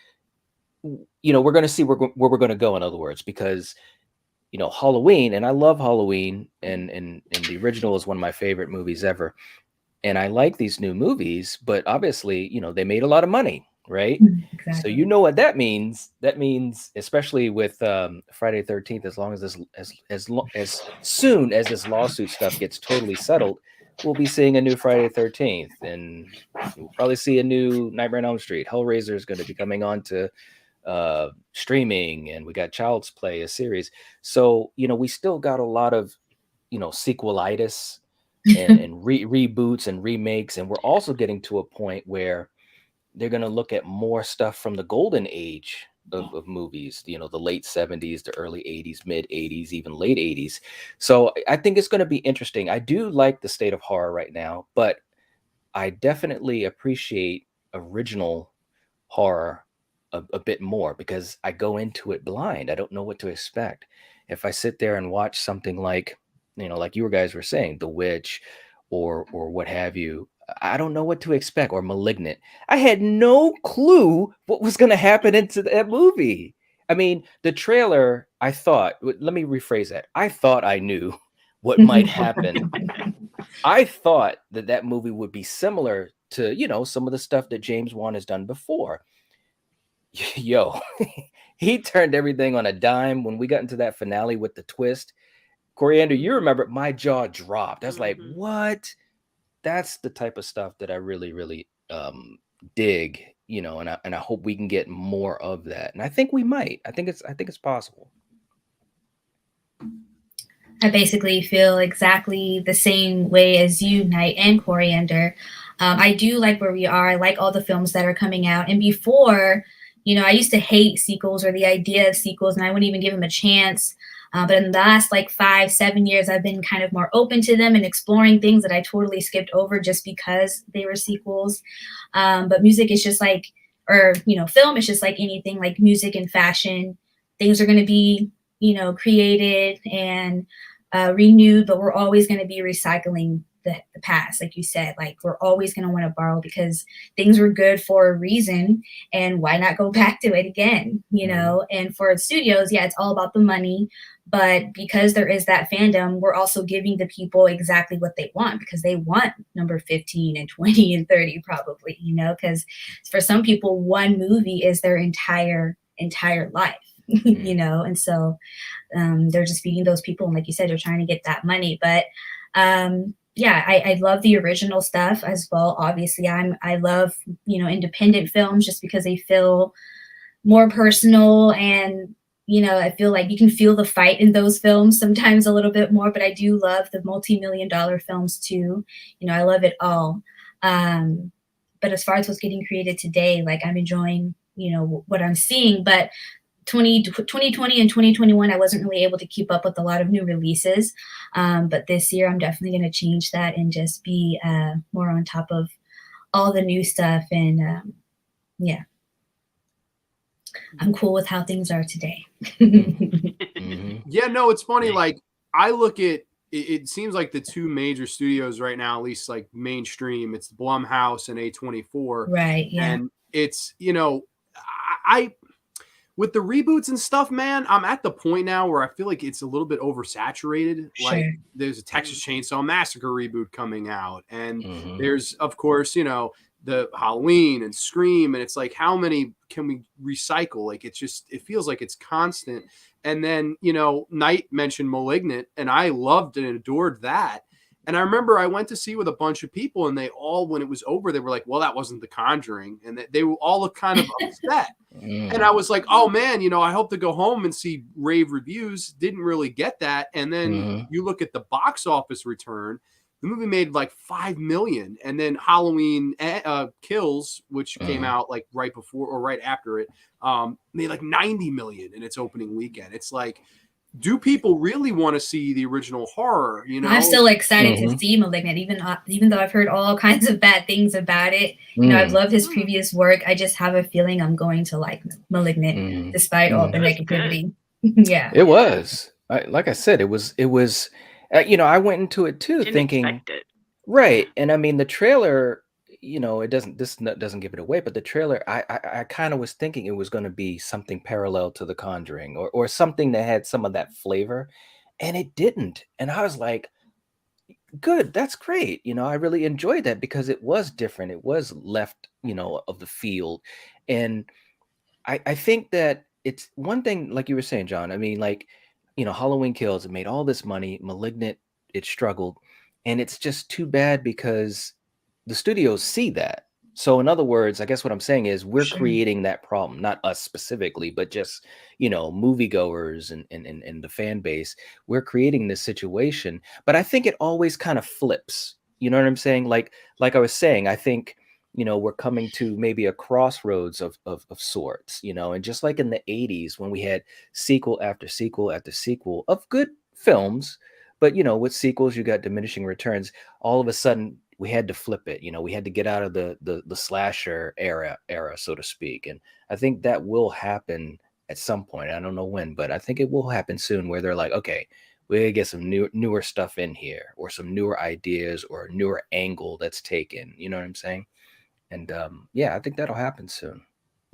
you know, we're going to see where we're going to go, in other words, because, you know, Halloween, and I love Halloween, and the original is one of my favorite movies ever. And I like these new movies, but obviously, you know, they made a lot of money, right? Exactly. So you know what that means. That means, especially with Friday the 13th, as long as this, as soon as this lawsuit stuff gets totally settled, we'll be seeing a new Friday the 13th, and we'll probably see a new Nightmare on Elm Street. Hellraiser is going to be coming on to streaming, and we got Child's Play, a series. So, you know, we still got a lot of, you know, sequelitis and reboots and remakes. And we're also getting to a point where they're going to look at more stuff from the golden age of movies, you know, the late 70s, the early 80s, mid 80s, even late 80s. So I think it's going to be interesting. I do like the state of horror right now, but I definitely appreciate original horror a bit more because I go into it blind. I don't know what to expect. If I sit there and watch something like, you know, like you guys were saying, The Witch or what have you, I don't know what to expect. Or Malignant. I had no clue what was going to happen into that movie. I mean, the trailer, I thought, let me rephrase that. I thought I knew what might happen. I thought that movie would be similar to, you know, some of the stuff that James Wan has done before. Yo, he turned everything on a dime when we got into that finale with the twist. Coriander, you remember, my jaw dropped. I was like, what? That's the type of stuff that I really, really dig, you know, and I hope we can get more of that. And I think we might. I think it's possible. I basically feel exactly the same way as you, Night and Coriander. I do like where we are. I like all the films that are coming out. And before, you know, I used to hate sequels or the idea of sequels, and I wouldn't even give them a chance. But in the last like 5-7 years, I've been kind of more open to them and exploring things that I totally skipped over just because they were sequels. But music is just like, or, you know, film is just like anything, like music and fashion. Things are going to be, you know, created and renewed, but we're always going to be recycling the past. Like you said, like we're always going to want to borrow because things were good for a reason, and why not go back to it again, you know? And for studios, yeah, it's all about the money, but because there is that fandom, we're also giving the people exactly what they want, because they want number 15 and 20 and 30 probably, you know, because for some people, one movie is their entire life. You know, and so they're just feeding those people, and like you said, they're trying to get that money. But yeah, I love the original stuff as well. Obviously, I love, you know, independent films just because they feel more personal, and you know, I feel like you can feel the fight in those films sometimes a little bit more. But I do love the multi-million-dollar films too. You know, I love it all. But as far as what's getting created today, like I'm enjoying, you know, what I'm seeing, but 2020 and 2021, I wasn't really able to keep up with a lot of new releases. But this year, I'm definitely going to change that and just be more on top of all the new stuff. And yeah, I'm cool with how things are today. Yeah, no, it's funny. Like I look at it seems like the two major studios right now, at least like mainstream, it's Blumhouse and A24. Right. Yeah. And it's, you know, I with the reboots and stuff, man, I'm at the point now where I feel like it's a little bit oversaturated. Sure. Like there's a Texas Chainsaw Massacre reboot coming out, and there's, of course, you know, the Halloween and Scream, and it's like, how many can we recycle? Like, it feels like it's constant. And then, you know, Knight mentioned Malignant, and I loved and adored that. And I remember I went to see with a bunch of people, and they all, when it was over, they were like, well, that wasn't The Conjuring. And they were all kind of upset. And I was like, oh man, you know, I hope to go home and see rave reviews. Didn't really get that. And then you look at the box office return, the movie made like 5 million. And then Halloween Kills, which came out like right before or right after it, made like 90 million in its opening weekend. It's like, do people really want to see the original horror? You know, I'm still excited to see Malignant, even though I've heard all kinds of bad things about it. You know, I've loved his previous work. I just have a feeling I'm going to like Malignant, despite all the negativity. Yeah, it was. Like I said, it was. You know, I went into it too thinking, right. And I mean, the trailer, you know, this doesn't give it away, but the trailer, I kind of was thinking it was going to be something parallel to The Conjuring or something that had some of that flavor, and it didn't. And I was like, good, that's great. You know, I really enjoyed that because it was different. It was left, you know, of the field. And I think that it's one thing, like you were saying, John, I mean, like, you know, Halloween Kills, it made all this money. Malignant, it struggled. And it's just too bad because the studios see that. So in other words, I guess what I'm saying is we're creating that problem, not us specifically, but just, you know, moviegoers and the fan base. We're creating this situation. But I think it always kind of flips. You know what I'm saying? Like I was saying, I think, you know, we're coming to maybe a crossroads of sorts, you know, and just like in the 80s when we had sequel after sequel after sequel of good films, but, you know, with sequels, you got diminishing returns. All of a sudden, we had to flip it. You know, we had to get out of the slasher era, so to speak. And I think that will happen at some point. I don't know when, but I think it will happen soon where they're like, okay, we gotta get some newer stuff in here or some newer ideas or a newer angle that's taken. You know what I'm saying? And yeah, I think that'll happen soon.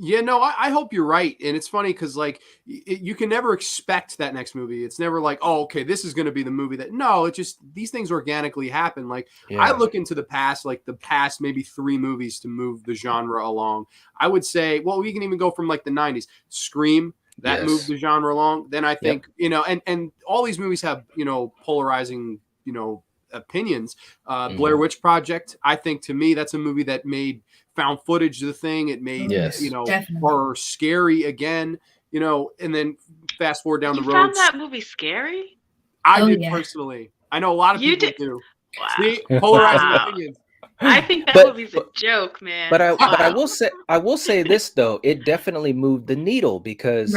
Yeah, no, I hope you're right. And it's funny because like you can never expect that next movie. It's never like, oh, okay, this is going to be the movie that. No, it just these things organically happen. Like I look into the past, like the past maybe 3 movies to move the genre along. I would say, well, we can even go from like the 90s. Scream, that moved the genre along. Then I think, you know, and all these movies have, you know, polarizing, you know, opinions. Blair Witch Project, I think to me, that's a movie that made found footage the thing. It made, you know, horror scary again, you know, and then fast forward down the road. You found that movie scary? I did personally. I know a lot of people do. Wow. See, polarizing opinions. I think that movie's a joke, man. But I will say this though, it definitely moved the needle because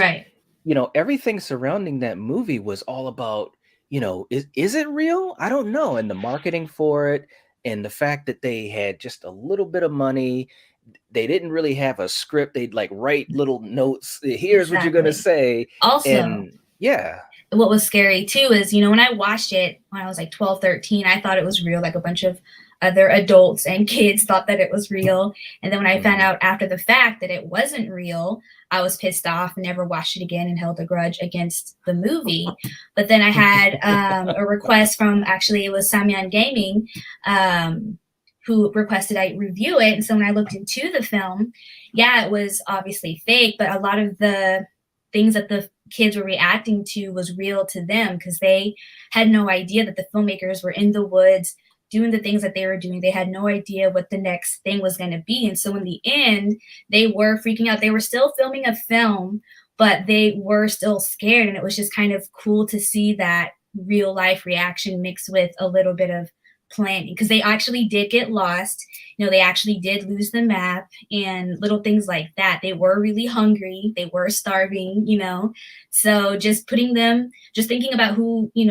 you know, everything surrounding that movie was all about, you know, is it real? I don't know. And the marketing for it and the fact that they had just a little bit of money, they didn't really have a script. They'd like write little notes. Here's what you're going to say. Also, and what was scary too is, you know, when I watched it when I was like 12, 13, I thought it was real. Like a bunch of other adults and kids thought that it was real. And then when I found out after the fact that it wasn't real, I was pissed off and never watched it again and held a grudge against the movie. But then I had a request from, actually, it was Samyan Gaming, who requested I review it. And so when I looked into the film, it was obviously fake, but a lot of the things that the kids were reacting to was real to them because they had no idea that the filmmakers were in the woods doing the things that they were doing. They had no idea what the next thing was going to be. And so in the end, they were freaking out. They were still filming a film, but they were still scared. And it was just kind of cool to see that real life reaction mixed with a little bit of planning, because they actually did get lost. You know, they actually did lose the map and little things like that. They were really hungry. They were starving, you know. So just putting them, just thinking about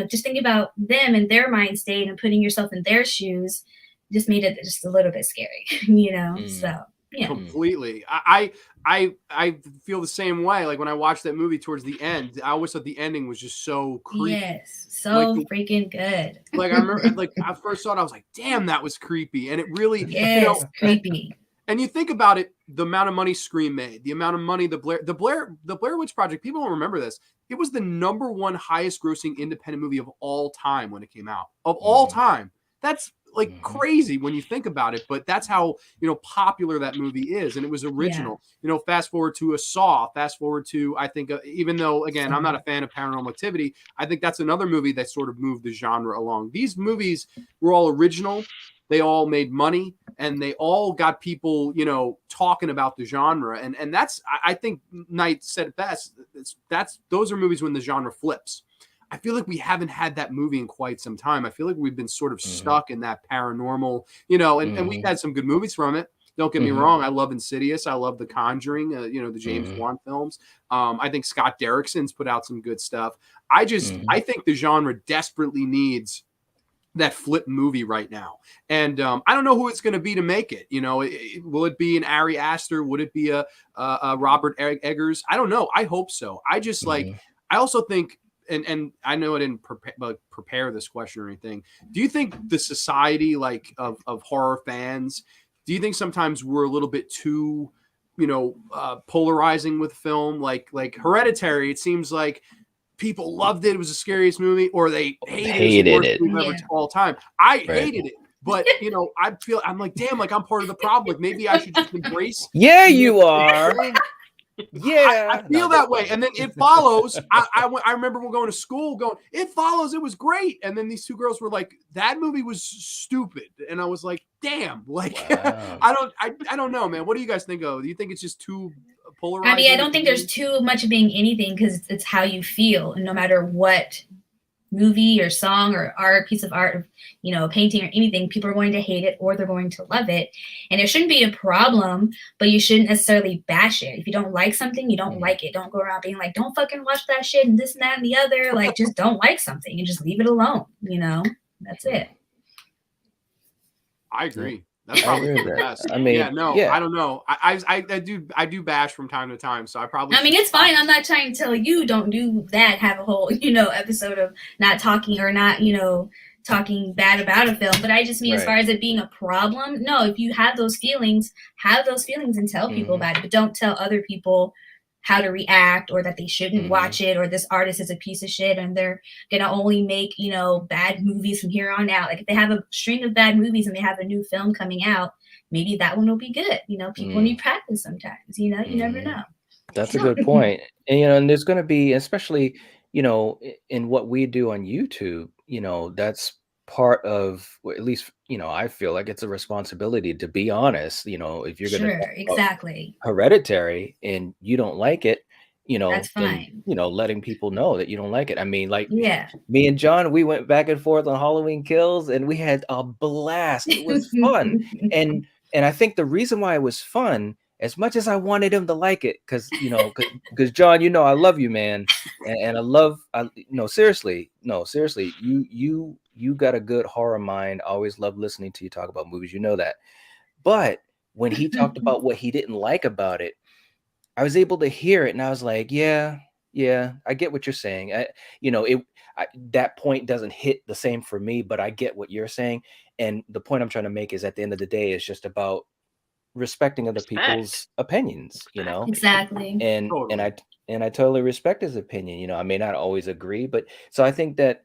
just thinking about them and their mind state and putting yourself in their shoes just made it just a little bit scary, you know. So yeah, completely. I feel the same way. Like when I watched that movie towards the end, I always thought the ending was just so creepy. Yes, so like, freaking good. Like I remember, like I first saw it, I was like, "Damn, that was creepy," and it really, creepy. And you think about it, the amount of money Scream made, the amount of money the Blair Witch Project. People don't remember this. It was the #1 highest grossing independent movie of all time when it came out. Of all time. That's like crazy when you think about it, but that's how, you know, popular that movie is. And it was original. You know, fast forward to a Saw, fast forward to, I think, even though, again, I'm not a fan of Paranormal Activity, I think that's another movie that sort of moved the genre along. These movies were all original. They all made money, and they all got people, you know, talking about the genre. And that's, I think Knight said it best. Those are movies when the genre flips. I feel like we haven't had that movie in quite some time. I feel like we've been sort of stuck in that paranormal, you know, and we've had some good movies from it. Don't get me wrong. I love Insidious. I love The Conjuring, you know, the James Wan films. I think Scott Derrickson's put out some good stuff. I think the genre desperately needs that flip movie right now. And I don't know who it's going to be to make it. You know, will it be an Ari Aster? Would it be a Robert Eggers? I don't know. I hope so. I just I also think, and I know I didn't prepare this question or anything. Do you think the society of horror fans, do you think sometimes we're a little bit too, you know, polarizing with film? Like Hereditary, it seems like people loved it. It was the scariest movie, or they hated it. It was the worst movie ever all time. I hated it. But, you know, I'm like, damn, like I'm part of the problem. Like maybe I should just embrace. Yeah, you are. Yeah, I feel that way. And then It Follows. I remember we're going to school going, It Follows. It was great. And then these two girls were like, that movie was stupid. And I was like, damn, like, wow. I don't know, man. What do you guys think of? Do you think it's just too polarizing? I mean, I don't think there's too much of being anything, because it's how you feel. And no matter what movie or song or art, piece of art, or, you know, painting or anything, people are going to hate it or they're going to love it. And it shouldn't be a problem, but you shouldn't necessarily bash it. If you don't like something, you don't like it. Don't go around being like, don't fucking watch that shit and this and that and the other. Like, just don't like something and just leave it alone. You know, that's it. I agree. That's probably the best. I mean, I don't know. I do bash from time to time, so I mean, it's fine. I'm not trying to tell you don't do that. Have a whole, you know, episode of not talking or not, you know, talking bad about a film. But I just mean, as far as it being a problem, no. If you have those feelings and tell people about it, but don't tell other people how to react, or that they shouldn't watch it, or this artist is a piece of shit and they're gonna only make, you know, bad movies from here on out. Like if they have a string of bad movies and they have a new film coming out, maybe that one will be good. You know, people need practice sometimes, you know, you never know. That's a good point. And, you know, and there's going to be, especially, you know, in what we do on YouTube, you know, that's part of, at least, you know, I feel like it's a responsibility to be honest. You know, if you're going to Hereditary and you don't like it, you know, that's fine. then, you know, letting people know that you don't like it. I mean, like me and John, we went back and forth on Halloween Kills and we had a blast. It was fun. and I think the reason why it was fun, as much as I wanted him to like it, because, you know, because John, you know, I love you, man. And seriously, you got a good horror mind. I always love listening to you talk about movies. You know that. But when he talked about what he didn't like about it, I was able to hear it. And I was like, yeah, I get what you're saying. That point doesn't hit the same for me, but I get what you're saying. And the point I'm trying to make is, at the end of the day, it's just about respecting other people's opinions, you know? Exactly. And I totally respect his opinion. You know, I may not always agree, but so I think that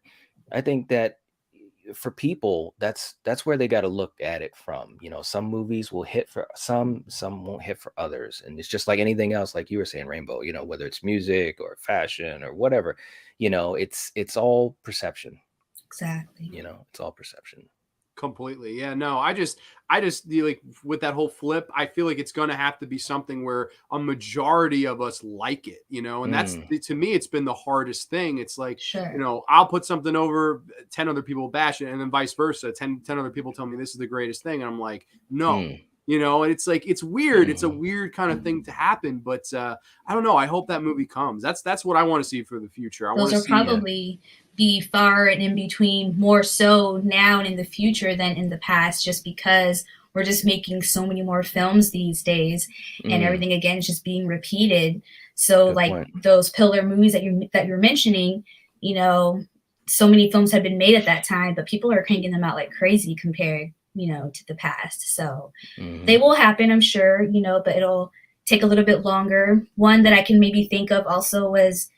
for people, that's where they got to look at it from. You know, some movies will hit for some won't hit for others. And it's just like anything else, like you were saying, Rainbow, you know, whether it's music or fashion or whatever, you know, it's all perception. Exactly. You know, it's all perception. Completely. Yeah, no, I just like with that whole flip, I feel like it's going to have to be something where a majority of us like it, you know, and that's, to me, it's been the hardest thing. It's like, you know, I'll put something over, 10 other people bash it, and then vice versa. 10 other people tell me this is the greatest thing. And I'm like, no, you know, and it's like, it's weird. It's a weird kind of thing to happen, but I don't know. I hope that movie comes. That's what I want to see for the future. Those will probably be far and in between, more so now and in the future than in the past, just because we're just making so many more films these days, and everything again is just being repeated. So good point. Those pillar movies that you're mentioning, you know, so many films have been made at that time, but people are cranking them out like crazy compared, you know, to the past. So they will happen, I'm sure, you know, but it'll take a little bit longer. One that I can maybe think of also was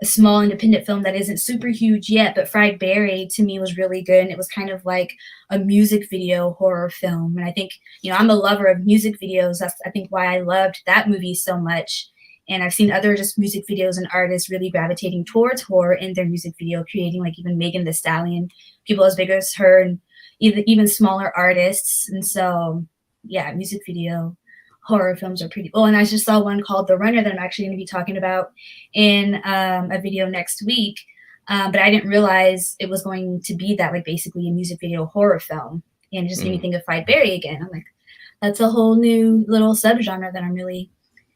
a small independent film that isn't super huge yet, but Fried Berry to me was really good. And it was kind of like a music video horror film. And I think, you know, I'm a lover of music videos. That's, I think, why I loved that movie so much. And I've seen other just music videos and artists really gravitating towards horror in their music video, creating like even Megan Thee Stallion, people as big as her, and even smaller artists. And so, yeah, music video horror films are pretty. Oh, and I just saw one called The Runner that I'm actually going to be talking about in a video next week. But I didn't realize it was going to be that, like, basically a music video horror film. And it just made me think of Fried Berry again. I'm like, that's a whole new little subgenre that I'm really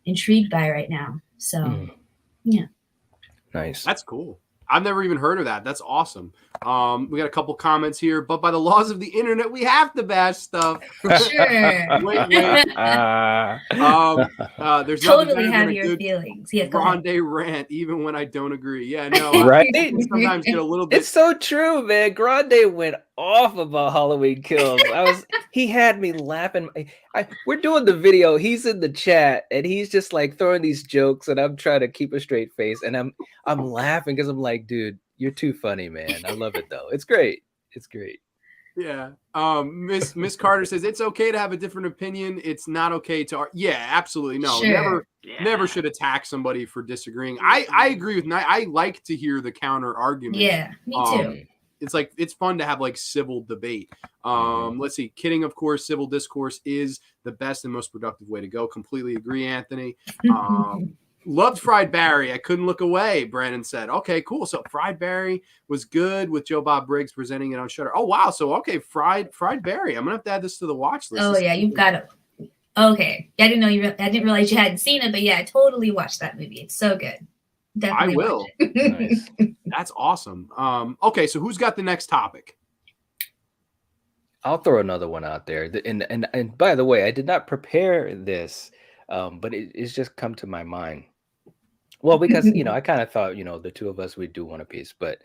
intrigued by right now. So, yeah. Nice. That's cool. I've never even heard of that. That's awesome. We got a couple comments here, but by the laws of the internet, we have to bash stuff. Sure. Wait. There's totally have your feelings. Yeah, Grande rant, even when I don't agree. Yeah, no. Right? Sometimes get a little bit. It's so true, man. Grande went off about Halloween Kills. He had me laughing. We're doing the video. He's in the chat, and he's just like throwing these jokes, and I'm trying to keep a straight face, and I'm laughing because I'm like, dude, you're too funny, man. I love it though. It's great. It's great. Yeah. Miss Carter says it's okay to have a different opinion. It's not okay to. Yeah, absolutely. No, Sure. never should attack somebody for disagreeing. I agree with Night. I like to hear the counter argument. Yeah, me too. It's like, it's fun to have like civil debate. Let's see. Kidding, of course, civil discourse is the best and most productive way to go. Completely agree, Anthony. Loved Fried Berry. I couldn't look away, Brandon said. Okay, cool. So Fried Berry was good with Joe Bob Briggs presenting it on Shudder. Oh, wow. So, okay, Fried Berry. I'm going to have to add this to the watch list. Oh, yeah, you've got it. Okay. I didn't know I didn't realize you hadn't seen it, but yeah, I totally watched that movie. It's so good. Definitely I will. Nice. That's awesome. Okay, so who's got the next topic? I'll throw another one out there. And by the way, I did not prepare this, but it's just come to my mind. Well, because I kind of thought the two of us would do one apiece, but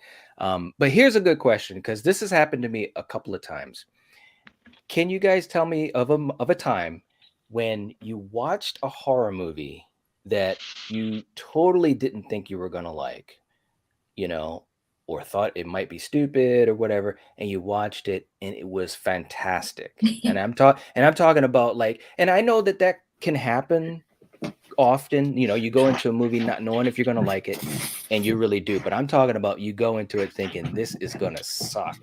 here's a good question, because this has happened to me a couple of times. Can you guys tell me of a time when you watched a horror movie that you totally didn't think you were gonna like, or thought it might be stupid or whatever, and you watched it and it was fantastic? And I'm talking about, like, and I know that can happen often. You go into a movie not knowing if you're gonna like it, and you really do. But I'm talking about you go into it thinking this is gonna suck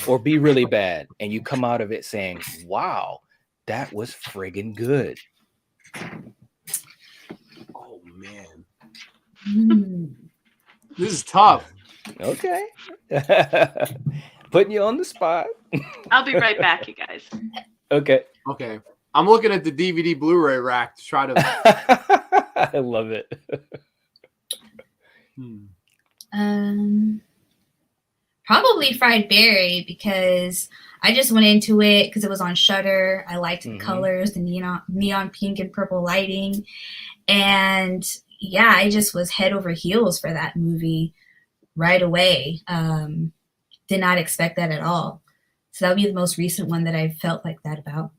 or be really bad, and you come out of it saying, "Wow, that was friggin' good." Oh man, this is tough. Okay. Putting you on the spot. I'll be right back, you guys. Okay. I'm looking at the DVD Blu-ray rack to try to. I love it. Probably Fried Berry, because I just went into it because it was on Shudder. I liked the colors, the neon pink and purple lighting, and yeah, I just was head over heels for that movie right away. Did not expect that at all. So that would be the most recent one that I felt like that about.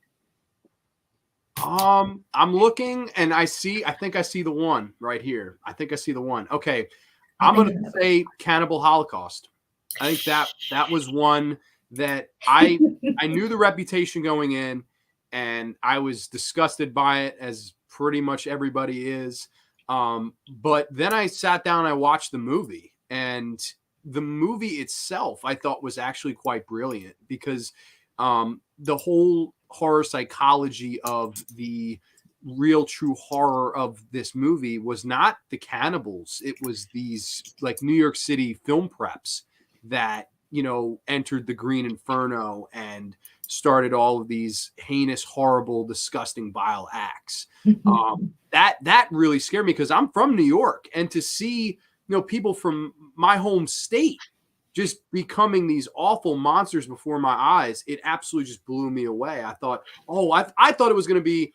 I'm looking, and I think I see the one right here. I think I see the one. Okay. I'm going to say Cannibal Holocaust. I think that was one that I knew the reputation going in, and I was disgusted by it, as pretty much everybody is. But then I sat down and I watched the movie, and the movie itself I thought was actually quite brilliant, because the whole horror psychology of the real true horror of this movie was not the cannibals. It was these like New York City film preps that entered the Green Inferno and started all of these heinous, horrible, disgusting, vile acts. That really scared me, because I'm from New York, and to see people from my home state just becoming these awful monsters before my eyes, it absolutely just blew me away. I thought, I thought it was going to be,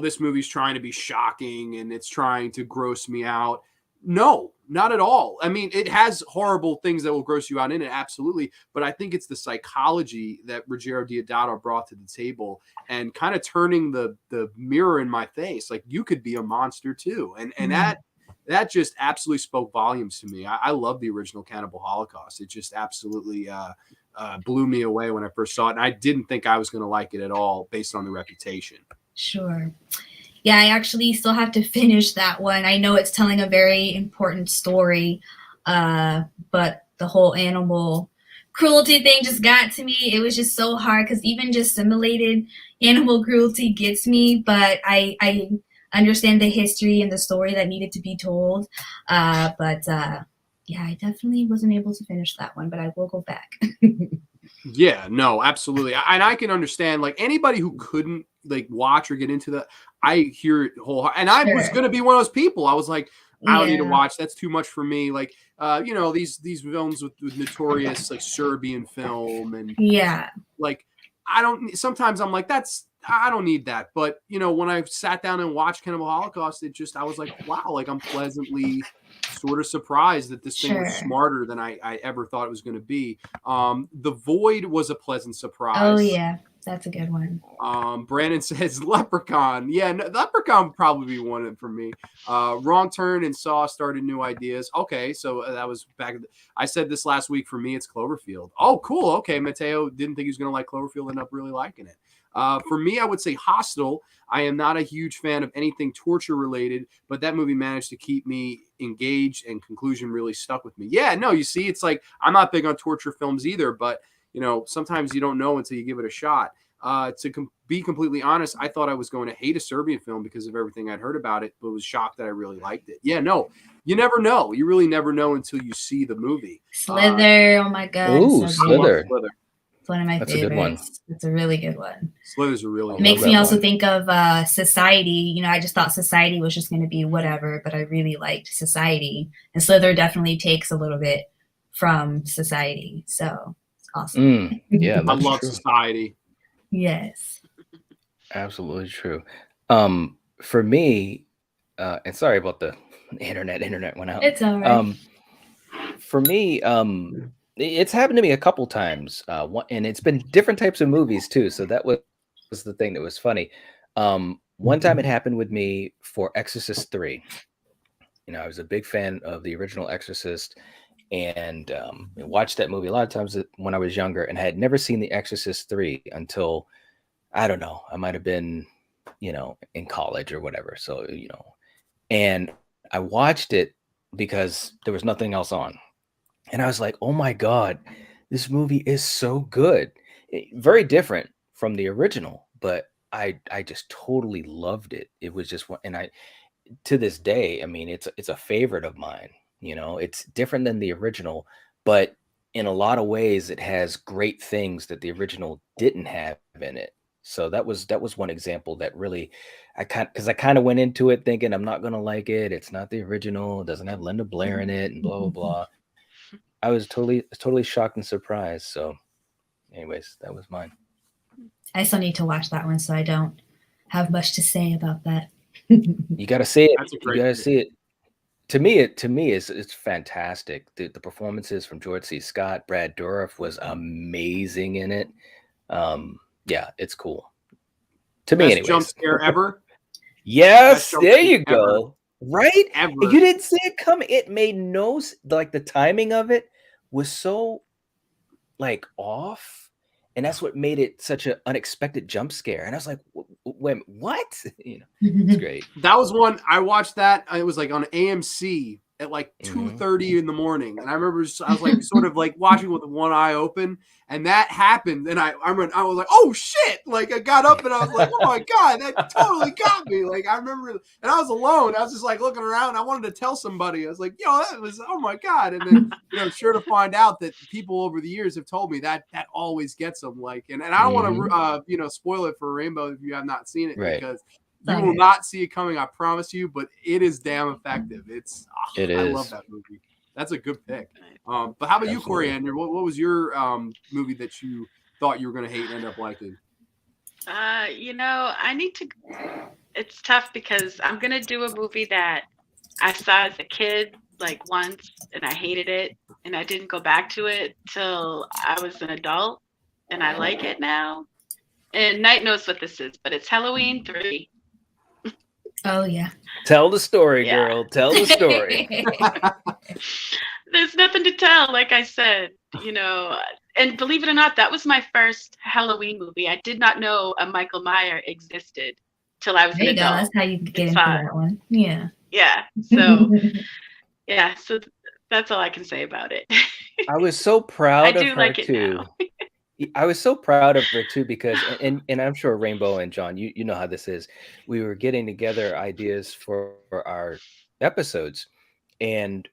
this movie's trying to be shocking and it's trying to gross me out. No, not at all. I mean, it has horrible things that will gross you out in it, absolutely. But I think it's the psychology that Ruggiero Deodato brought to the table, and kind of turning the mirror in my face. Like, you could be a monster too. And that just absolutely spoke volumes to me. I love the original Cannibal Holocaust. It just absolutely blew me away when I first saw it. And I didn't think I was going to like it at all based on the reputation. Sure. Yeah, I actually still have to finish that one. I know it's telling a very important story, but the whole animal cruelty thing just got to me. It was just so hard because even just simulated animal cruelty gets me, but I understand the history and the story that needed to be told. Yeah, I definitely wasn't able to finish that one, but I will go back. Yeah, no, absolutely. And I can understand, like, anybody who couldn't like watch or get into that, I hear it wholeheartedly. And I was going to be one of those people. I was like, I don't need to watch. That's too much for me. Like, you know, these films with notorious like Serbian film and like, sometimes I'm like, I don't need that. But, you know, when I sat down and watched Cannibal Holocaust, I was like, wow, like I'm pleasantly sort of surprised that this thing was smarter than I ever thought it was going to be. The Void was a pleasant surprise. Oh, yeah. That's a good one. Brandon says Leprechaun. Yeah, Leprechaun would probably be one for me. Wrong Turn and Saw started new ideas. Okay, so that was back. I said this last week. For me, it's Cloverfield. Oh, cool. Okay, Mateo didn't think he was going to like Cloverfield. Ended up really liking it. For me, I would say Hostel. I am not a huge fan of anything torture related, but that movie managed to keep me engaged and conclusion really stuck with me. Yeah, no, you see, it's like I'm not big on torture films either, but you know, sometimes you don't know until you give it a shot. Be completely honest, I thought I was going to hate a Serbian film because of everything I'd heard about it, but was shocked that I really liked it. Yeah, no, you never know. You really never know until you see the movie. Slither, oh my God. Ooh, Slither. It's one of my favorites. A good one. It's a really good one. Slither's a really good one. It makes me also think of Society. You know, I just thought Society was just going to be whatever, but I really liked Society. And Slither definitely takes a little bit from Society. So it's awesome. Yeah, I love Society. Yes. Absolutely true. For me, and sorry about the internet went out. It's all right. For me, it's happened to me a couple times, and it's been different types of movies too. So that was the thing that was funny. One time it happened with me for Exorcist 3. You know, I was a big fan of the original Exorcist, and watched that movie a lot of times when I was younger, and had never seen The Exorcist 3 until, I don't know, I might have been, you know, in college or whatever. So, you know, and I watched it because there was nothing else on. And I was like, oh my God, this movie is so good. Very different from the original, but I just totally loved it. It was just one, and to this day, I mean, it's a favorite of mine. You know, it's different than the original, but in a lot of ways, it has great things that the original didn't have in it. So that was one example that really, because I kind of went into it thinking I'm not gonna like it. It's not the original. It doesn't have Linda Blair in it, and blah blah blah. I was totally shocked and surprised. So, anyways, that was mine. I still need to watch that one, so I don't have much to say about that. You got to see it. You got to see it. To me, it's fantastic. The performances from George C. Scott, Brad Dourif was amazing in it. Yeah, it's cool. To me, anyways. Jump scare ever. Yes, there you go. Right? Ever. You didn't see it coming. It made like the timing of it was so like off, and that's what made it such an unexpected jump scare. And I was like, wait, what? You know, it's great. That was one I watched. That it was like on AMC at like 2:30 in the morning, and I remember I was like sort of like watching with one eye open, and that happened, and I was like, oh shit! Like I got up and I was like, oh my God, that totally got me. Like I remember, and I was alone. I was just like looking around. I wanted to tell somebody. I was like, yo, that was, oh my God. And then you know, sure to find out that people over the years have told me that always gets them. Like, and I don't want to you know, spoil it for Rainbow if you have not seen it, right, because you will not see it coming, I promise you, but it is damn effective. It is. I love that movie. That's a good pick. But how about you, Coriander? What was your movie that you thought you were going to hate and end up liking? You know, it's tough because I'm going to do a movie that I saw as a kid like once and I hated it and I didn't go back to it till I was an adult and I like it now. And Knight knows what this is, but it's Halloween 3. Oh, yeah. Tell the story, Yeah. girl. Tell the story. There's nothing to tell, like I said, and believe it or not, that was my first Halloween movie. I did not know a Michael Myers existed till I was There an you go. adult. That's how you get It's into fine. that one. Yeah. Yeah. So yeah, so that's all I can say about it. I was so I proud of do her like it too. now. I was so proud of her too because, and I'm sure Rainbow and John, you know how this is. We were getting together ideas for our episodes, and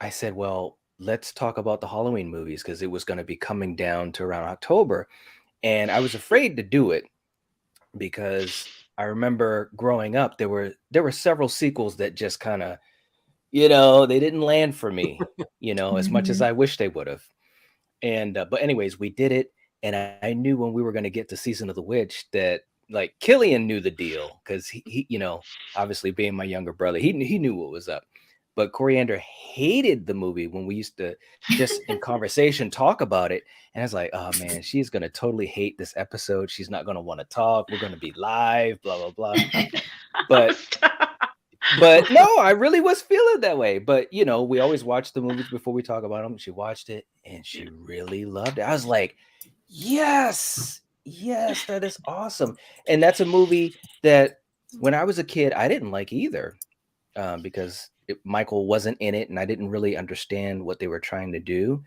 I said, well, let's talk about the Halloween movies because it was going to be coming down to around October, and I was afraid to do it because I remember growing up there were several sequels that just kind of, they didn't land for me, as much as I wish they would have. And but anyways, we did it, and I knew when we were going to get to Season of the Witch that like Killian knew the deal because he obviously being my younger brother, he knew what was up. But Coriander hated the movie when we used to just in conversation talk about it, and I was like, oh man, she's going to totally hate this episode. She's not going to want to talk. We're going to be live, blah blah blah. But no, I really was feeling that way. But we always watch the movies before we talk about them. She watched it and she really loved it. I was like, yes, that is awesome. And that's a movie that when I was a kid, I didn't like either, because Michael wasn't in it and I didn't really understand what they were trying to do.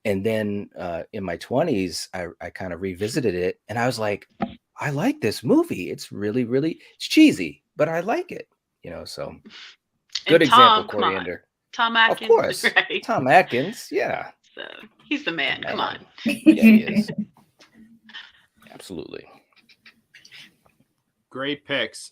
And then in my 20s, I kind of revisited it and I was like, I like this movie. It's really, really, it's cheesy, but I like it. So good example, Coriander. Tom Atkins, of course, right? Tom Atkins, yeah. So he's the man. Come on. Yeah, he is. Absolutely. Great picks.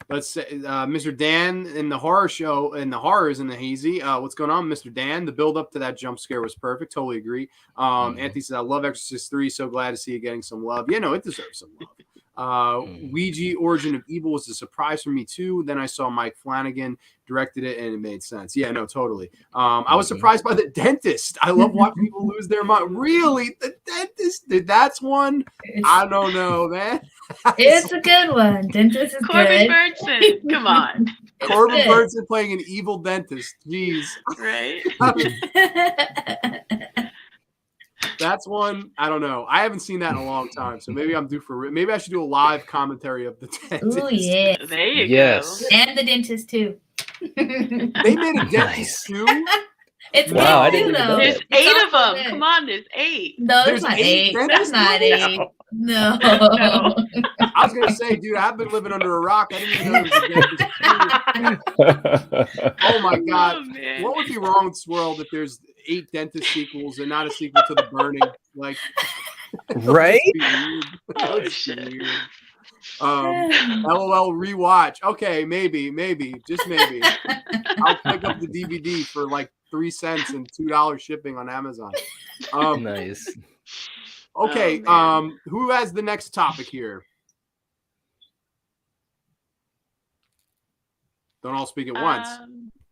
Let's say Mr. Dan in the horror show, in the horrors in the hazy. What's going on, Mr. Dan? The build up to that jump scare was perfect. Totally agree. Anthony says, I love Exorcist 3. So glad to see you getting some love. Yeah, no, it deserves some love. Ouija Origin of Evil was a surprise for me too. Then I saw Mike Flanagan directed it and it made sense. Yeah, no, totally. I was surprised by The Dentist. I love watching people lose their mind. Really? The Dentist? That's one? I don't know, man. It's a good one. Dentist is Corbin good. Burnson. Come on. Corbin Burnson playing an evil dentist. Jeez. Right? That's one. I don't know. I haven't seen that in a long time, so maybe I'm due for. Maybe I should do a live commentary of The Dentist. Oh yeah. There you Yes. go. And The Dentist too. They made a dentist too. It's Wow, I good didn't too, even though. know There's that. It's 8 of also them. good. Come on, there's 8. No, There's it's not 8 8. That's dentists not movies? 8. No. No. I was gonna say, dude, I've been living under a rock. I didn't even know there was a dentist too. Oh my god, Oh, man. what would be wrong with this world if there's 8 dentist sequels and not a sequel to The Burning? Like, Right? Oh, Weird. shit. LOL rewatch. Okay, maybe, just maybe. I'll pick up the DVD for like 3 cents and $2 shipping on Amazon. Nice. Okay, Oh, who has the next topic here? Don't all speak at once.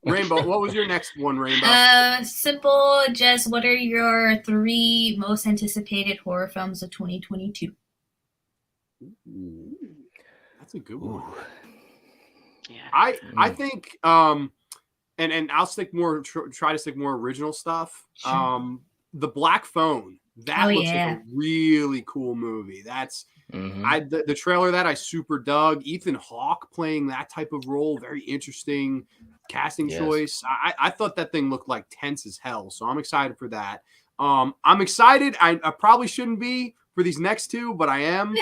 Rainbow, what was your next one, Rainbow? Simple. Just what are your 3 most anticipated horror films of 2022? Ooh, that's a good one. Yeah. I think and I'll stick more try to stick more original stuff. Sure. The Black Phone. That looks like yeah. a really cool movie. That's the trailer that I super dug. Ethan Hawke playing that type of role, very interesting casting choice. I thought that thing looked like tense as hell, so I'm excited for that. I'm excited. I probably shouldn't be for these next 2, but I am.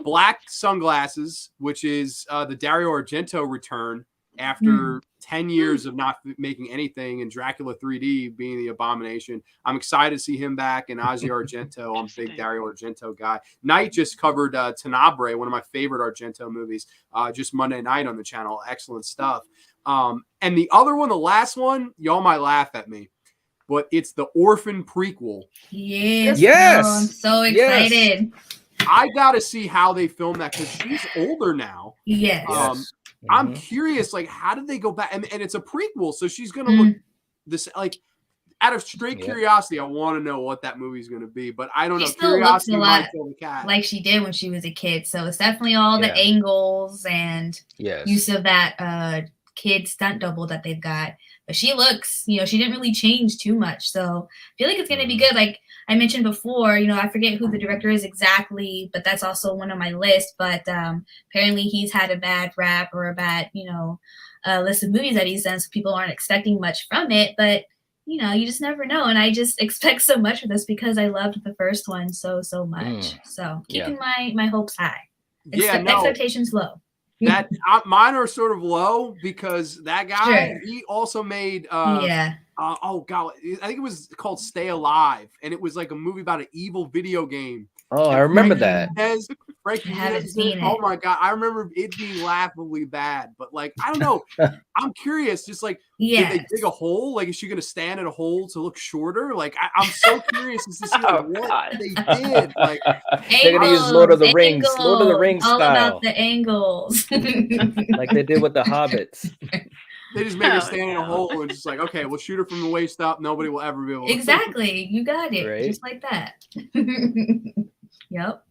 Black Sunglasses, which is the Dario Argento return after 10 years of not making anything, and Dracula 3D being the abomination. I'm excited to see him back, and Ozzy Argento. I'm a big Dario Argento guy. Knight just covered Tenebrae, one of my favorite Argento movies, just Monday night on the channel. Excellent stuff. And the other one, the last one, y'all might laugh at me, but it's the Orphan prequel. Yes. Yes. Oh, I'm so excited. I got to see how they film that because she's older now. Yes. I'm curious, like, how did they go back? And it's a prequel, so she's gonna look this like out of straight Yeah. curiosity, I want to know what that movie's going to be, but I don't She know. still looks Curiosity a might lot kill the cat. like she did when she was a kid. So it's definitely all the Yeah. angles and Yes. use of that kid stunt double that they've got. But she looks, she didn't really change too much. So I feel like it's going to be good. Like I mentioned before, I forget who the director is exactly, but that's also one on my list. But apparently he's had a bad rap or a bad, list of movies that he's done. So people aren't expecting much from it. But you just never know. And I just expect so much of this because I loved the first one so much. So keeping my hopes high. Expectations low. That mine are sort of low because that guy, he also made oh god, I think it was called Stay Alive, and it was like a movie about an evil video game. Oh, I remember that. Frankie I haven't seen it. Oh my god, I remember it being laughably bad, but like I don't know. I'm curious, just like did they dig a hole? Like, is she gonna stand in a hole to look shorter? Like I'm so curious as to see what they did. Like they're gonna use Lord of the Rings all style. about the angles, like they did with the Hobbits. They just make her stand in a hole and just like, okay, we'll shoot her from the waist up. Nobody will ever be able to. Exactly. You got it. Right? Just like that. Yep.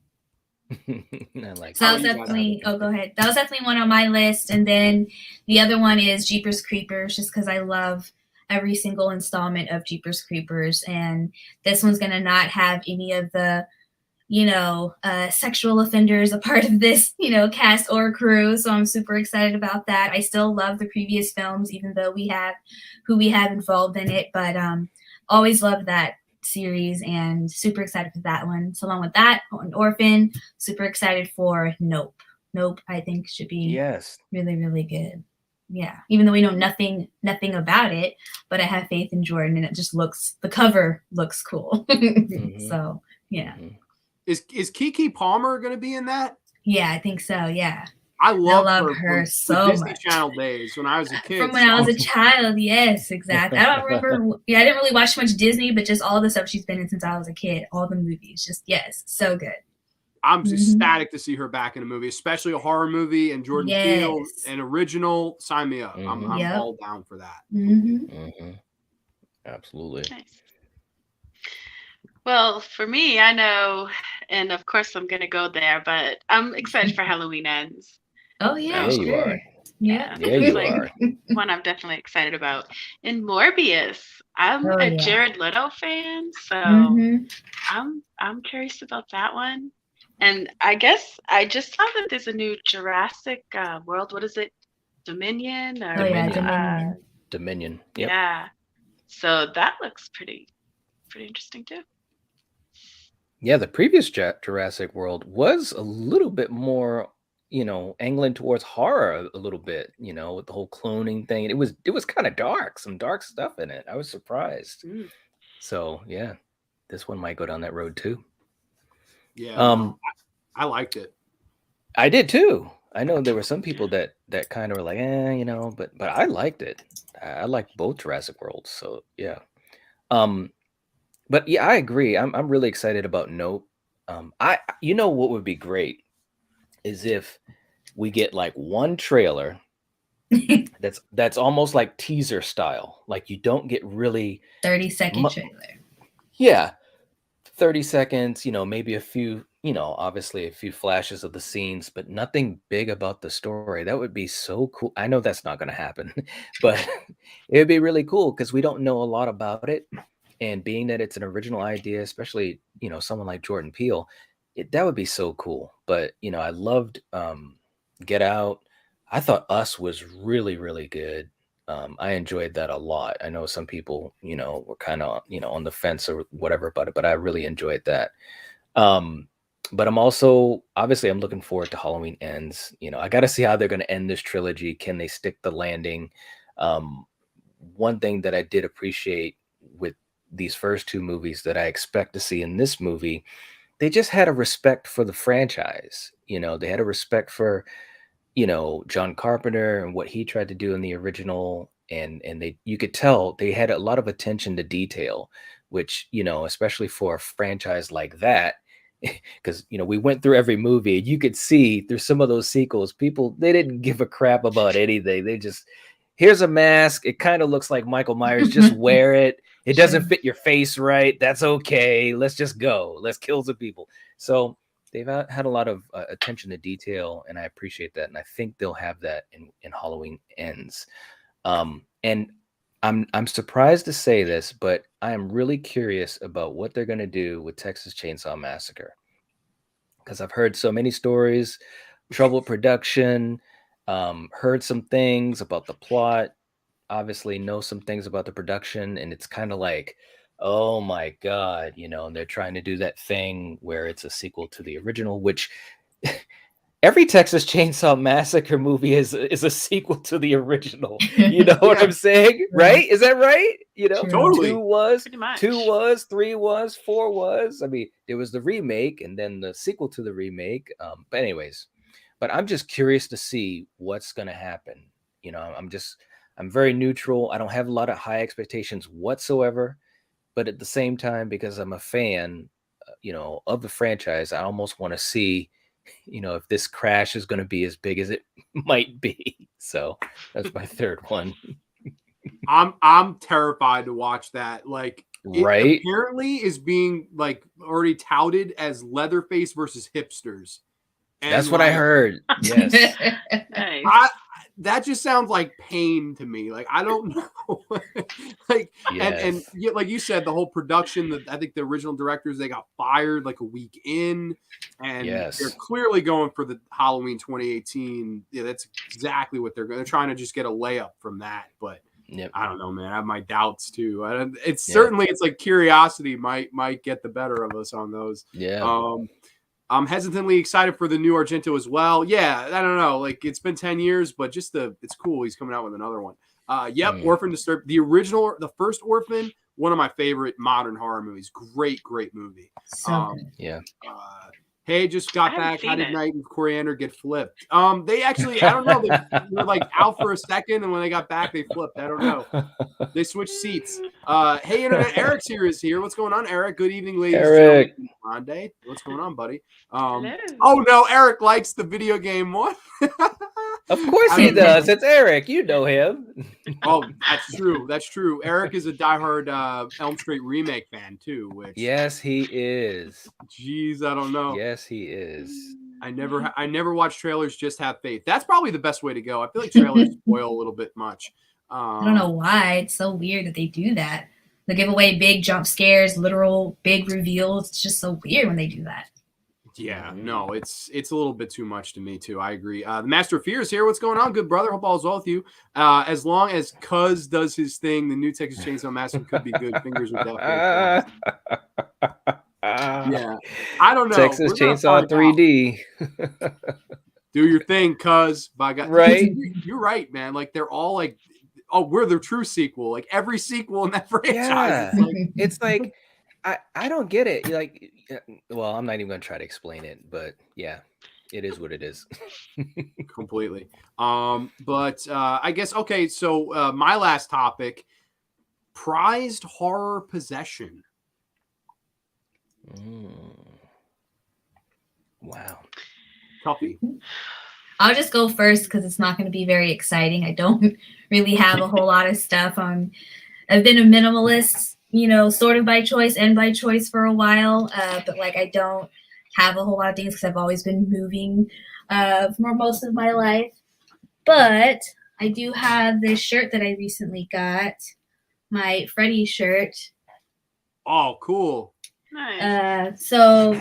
I like so that was definitely, go ahead. That was definitely one on my list. And then the other one is Jeepers Creepers, just because I love every single installment of Jeepers Creepers. And this one's going to not have any of the, sexual offenders a part of this, cast or crew. So I'm super excited about that. I still love the previous films, even though we have who we have involved in it, but always loved that series and super excited for that one. So along with that, an Orphan, super excited for Nope. Nope, I think should be really, really good. Yeah, even though we know nothing about it, but I have faith in Jordan, and the cover looks cool. So yeah. Is Keke Palmer going to be in that? Yeah, I think so. Yeah. I love her so much. Disney Channel days when I was a kid. From when I was a child, yes, exactly. I don't remember. I didn't really watch much Disney, but just all the stuff she's been in since I was a kid, all the movies, just yes, so good. I'm ecstatic to see her back in a movie, especially a horror movie. And Jordan Peele, an original, sign me up. I'm all down for that. Absolutely. Nice. Well, for me, I know, and of course I'm going to go there, but I'm excited for Halloween Ends. Oh, yeah, there you are. Yeah, you are. One I'm definitely excited about. In Morbius, I'm a Jared Leto fan, so I'm curious about that one. And I guess I just saw that there's a new Jurassic World. What is it? Dominion? Or, Dominion. Dominion. Yep. Yeah. So that looks pretty interesting too. Yeah, the previous Jurassic World was a little bit more, angling towards horror a little bit, with the whole cloning thing. It was kind of dark, some dark stuff in it. I was surprised. So yeah, this one might go down that road too. Yeah. I liked it. I did too. I know there were some people that kind of were like, but I liked it. I liked both Jurassic Worlds. So yeah. But yeah, I agree. I'm really excited about Nope. What would be great is if we get like one trailer that's almost like teaser style. Like you don't get really 30-second trailer. Yeah. 30 seconds, maybe a few, obviously a few flashes of the scenes, but nothing big about the story. That would be so cool. I know that's not going to happen, but it would be really cool because we don't know a lot about it. And being that it's an original idea, especially, someone like Jordan Peele, that would be so cool. But, I loved Get Out. I thought Us was really, really good. I enjoyed that a lot. I know some people, were kind of, on the fence or whatever about it, but I really enjoyed that. But I'm also, obviously, I'm looking forward to Halloween Ends. I got to see how they're going to end this trilogy. Can they stick the landing? One thing that I did appreciate with these first two movies that I expect to see in this movie, they just had a respect for the franchise. They had a respect for, John Carpenter and what he tried to do in the original. And you could tell they had a lot of attention to detail, which, especially for a franchise like that, because, we went through every movie and you could see through some of those sequels, people, they didn't give a crap about anything. They just, here's a mask. It kind of looks like Michael Myers. Just wear it. it doesn't fit your face right. That's okay. Let's just go. Let's kill some people. So they've had a lot of attention to detail, and I appreciate that. And I think they'll have that in Halloween Ends. And I'm surprised to say this, but I am really curious about what they're going to do with Texas Chainsaw Massacre, because I've heard so many stories, troubled production, heard some things about the plot, obviously know some things about the production, and it's kind of like, oh my God, and they're trying to do that thing where it's a sequel to the original, which every Texas Chainsaw Massacre movie is a sequel to the original. You know what I'm saying? Right? Is that right? Totally. 2 was, Pretty much. 2 was, 3 was, 4 was. I mean, there was the remake and then the sequel to the remake. But anyways, I'm just curious to see what's going to happen. I'm very neutral. I don't have a lot of high expectations whatsoever. But at the same time, because I'm a fan, of the franchise, I almost want to see, if this crash is going to be as big as it might be. So that's my third one. I'm terrified to watch that. Like, right? It apparently is being like already touted as Leatherface versus hipsters. And that's what I heard. Yes. Nice. That just sounds like pain to me. Like, I don't know. Like, Yes. and like you said, the whole production, I think the original directors, they got fired like a week in, and Yes. they're clearly going for the Halloween 2018. Yeah, that's exactly what they're going. They're trying to just get a layup from that. But Yep. I don't know, man. I have my doubts too. Certainly it's like curiosity might get the better of us on those. Yeah. I'm hesitantly excited for the new Argento as well. Yeah, I don't know. Like, it's been 10 years, but just it's cool. He's coming out with another one. Orphan Disturbed. The original, the first Orphan, one of my favorite modern horror movies. Great movie. So good. Yeah. Hey, just got I haven't back. How seen did it. Night and Coriander get flipped? They actually, I don't know. They were like out for a second, and when they got back, they flipped. I don't know. They switched seats. Hey, Internet, Eric's here. What's going on, Eric? Good evening, ladies Eric. and gentlemen. Grande. What's going on, buddy? Hello. Oh, no, Eric likes the video game one. Of course he does. It's Eric. You know him. Oh, that's true. Eric is a diehard Elm Street remake fan, too, which... Yes, he is. Geez, I don't know. Yes, he is. I never watch trailers, just have faith. That's probably the best way to go. I feel like trailers spoil a little bit much. I don't know why. It's so weird that they do that. They give away big jump scares, literal big reveals. It's just so weird when they do that. Yeah, no, it's a little bit too much to me too. I agree. The Master of Fear is here. What's going on, good brother? Hope all is well with you. As long as Cuz does his thing, the new Texas Chainsaw Massacre could be good. Fingers are definitely crossed. Yeah, I don't know. Texas Chainsaw 3D. Do your thing, Cuz. By God, right? You're right, man. Like, they're all like, oh, we're the true sequel. Like, every sequel in that franchise. Yeah. It's like, It's like I don't get it. Like, well, I'm not even going to try to explain it, but yeah, it is what it is. completely. But I guess, okay, so my last topic, prized horror possession. Wow. Tuffy. I'll just go first because it's not going to be very exciting. I don't really have a whole lot of stuff. I've been a minimalist, sort of by choice and by choice for a while. But like, I don't have a whole lot of things because I've always been moving for most of my life. But I do have this shirt that I recently got, my Freddy shirt. Oh, cool. Nice. So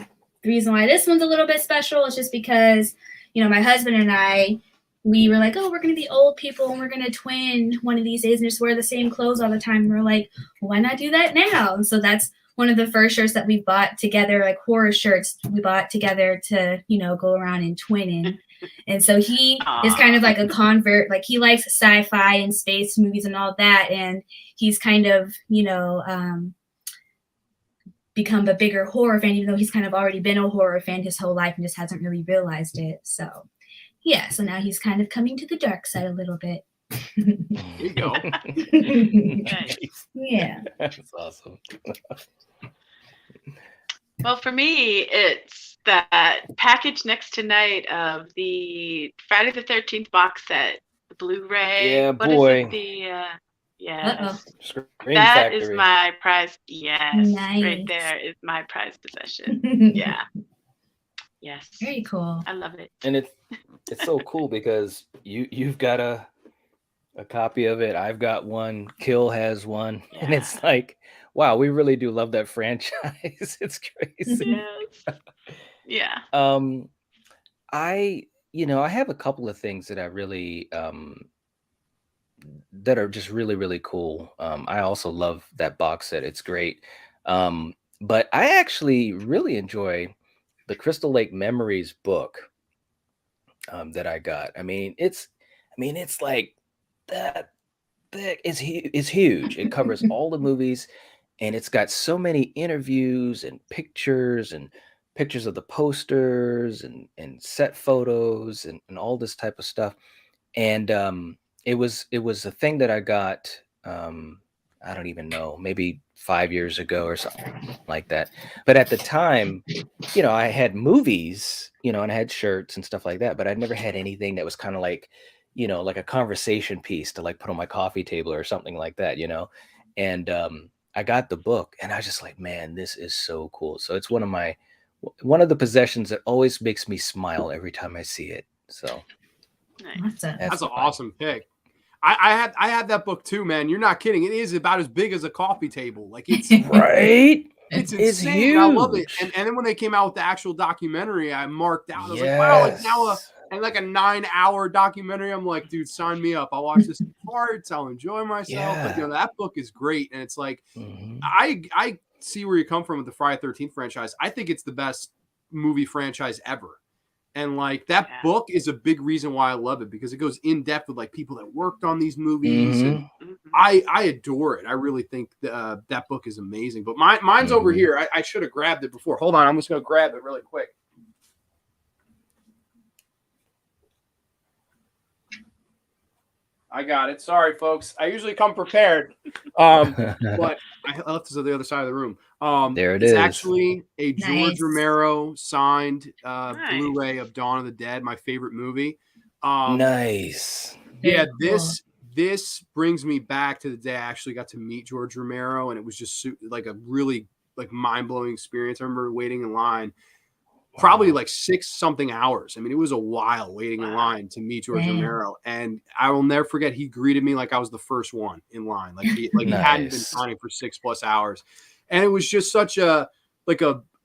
the reason why this one's a little bit special is just because, my husband and I, we were like, oh, we're going to be old people and we're going to twin one of these days and just wear the same clothes all the time. And we're like, why not do that now? And so that's one of the first shirts that we bought together, like horror shirts we bought together to, go around and twinning. And so he is kind of like a convert. Like, he likes sci-fi and space movies and all that. And he's kind of, become a bigger horror fan, even though he's kind of already been a horror fan his whole life and just hasn't really realized it. So yeah, so now he's kind of coming to the dark side a little bit. There you go. Yeah. That's awesome. Well, for me, it's that package next to night of the Friday the 13th box set, the Blu-ray. Yeah, What boy. is it? Yes. Scream That is Factory. my prize. Yes. Nice. Right there is my prize possession. Yeah. Yes. Very cool. I love it. And it's so cool because you've got a copy of it. I've got one. Kill has one, and it's like, wow, we really do love that franchise. It's crazy. Yes. Yeah. I have a couple of things that I really that are just really, really cool. I also love that box set. It's great. But I actually really enjoy the Crystal Lake Memories book that I got. I mean, it's like that thick. It's huge. It covers all the movies, and it's got so many interviews and pictures of the posters and set photos and all this type of stuff. And it was a thing that I got, I don't even know, maybe 5 years ago or something like that. But at the time, I had movies, and I had shirts and stuff like that, but I'd never had anything that was kind of like, like a conversation piece to like put on my coffee table or something like that, And I got the book, and I was just like, man, this is so cool. So it's one of the possessions that always makes me smile every time I see it. So Nice. That's an awesome pick. I had that book too, man. You're not kidding. It is about as big as a coffee table. Like it's right. It's It's insane. huge. I love it. And then when they came out with the actual documentary, I marked out. I was like, wow, like now a 9-hour documentary. I'm like, dude, sign me up. I'll watch this in parts. I'll enjoy myself. Yeah. But that book is great. And it's like, Mhm. I see where you come from with the Friday 13th franchise. I think it's the best movie franchise ever. And like that book is a big reason why I love it, because it goes in depth with like people that worked on these movies. Mhm. And I adore it. I really think that book is amazing. But mine's over here. I should have grabbed it before. Hold on. I'm just going to grab it really quick. I got it. Sorry, folks. I usually come prepared. But I left this on the other side of the room. There it it's is. actually a George Nice. Romero signed Nice. Blu-ray of Dawn of the Dead, my favorite movie. Nice. Yeah, Very this brings me back to the day I actually got to meet George Romero, and it was just like a really like mind-blowing experience. I remember waiting in line probably like 6-something hours. I mean, it was a while waiting in line to meet George Damn. Romero, and I will never forget. He greeted me like I was the first one in line, like he hadn't been Nice. signing for 6+ hours, and it was just such a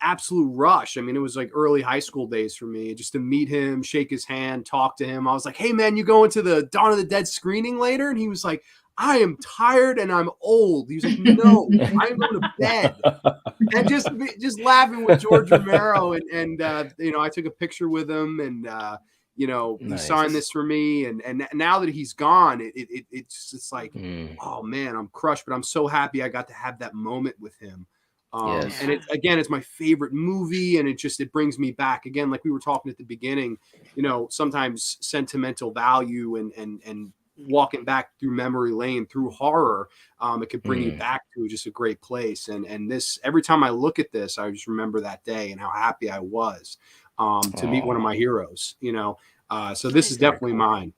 absolute rush. I mean, it was like early high school days for me, just to meet him, shake his hand, talk to him. I was like, "Hey, man, you going to the Dawn of the Dead screening later?" And he was like, "I am tired and I'm old." He was like, "No, I'm going to bed." And just laughing with George Romero, and I took a picture with him, and he Nice. signed this for me, and now that he's gone, it's like, oh man, I'm crushed, but I'm so happy I got to have that moment with him. Yes. And it's my favorite movie, and it brings me back again, like we were talking at the beginning. Sometimes sentimental value and walking back through memory lane through horror, it could bring you back to just a great place. And this, every time I look at this, I just remember that day and how happy I was to meet one of my heroes. So this is definitely mine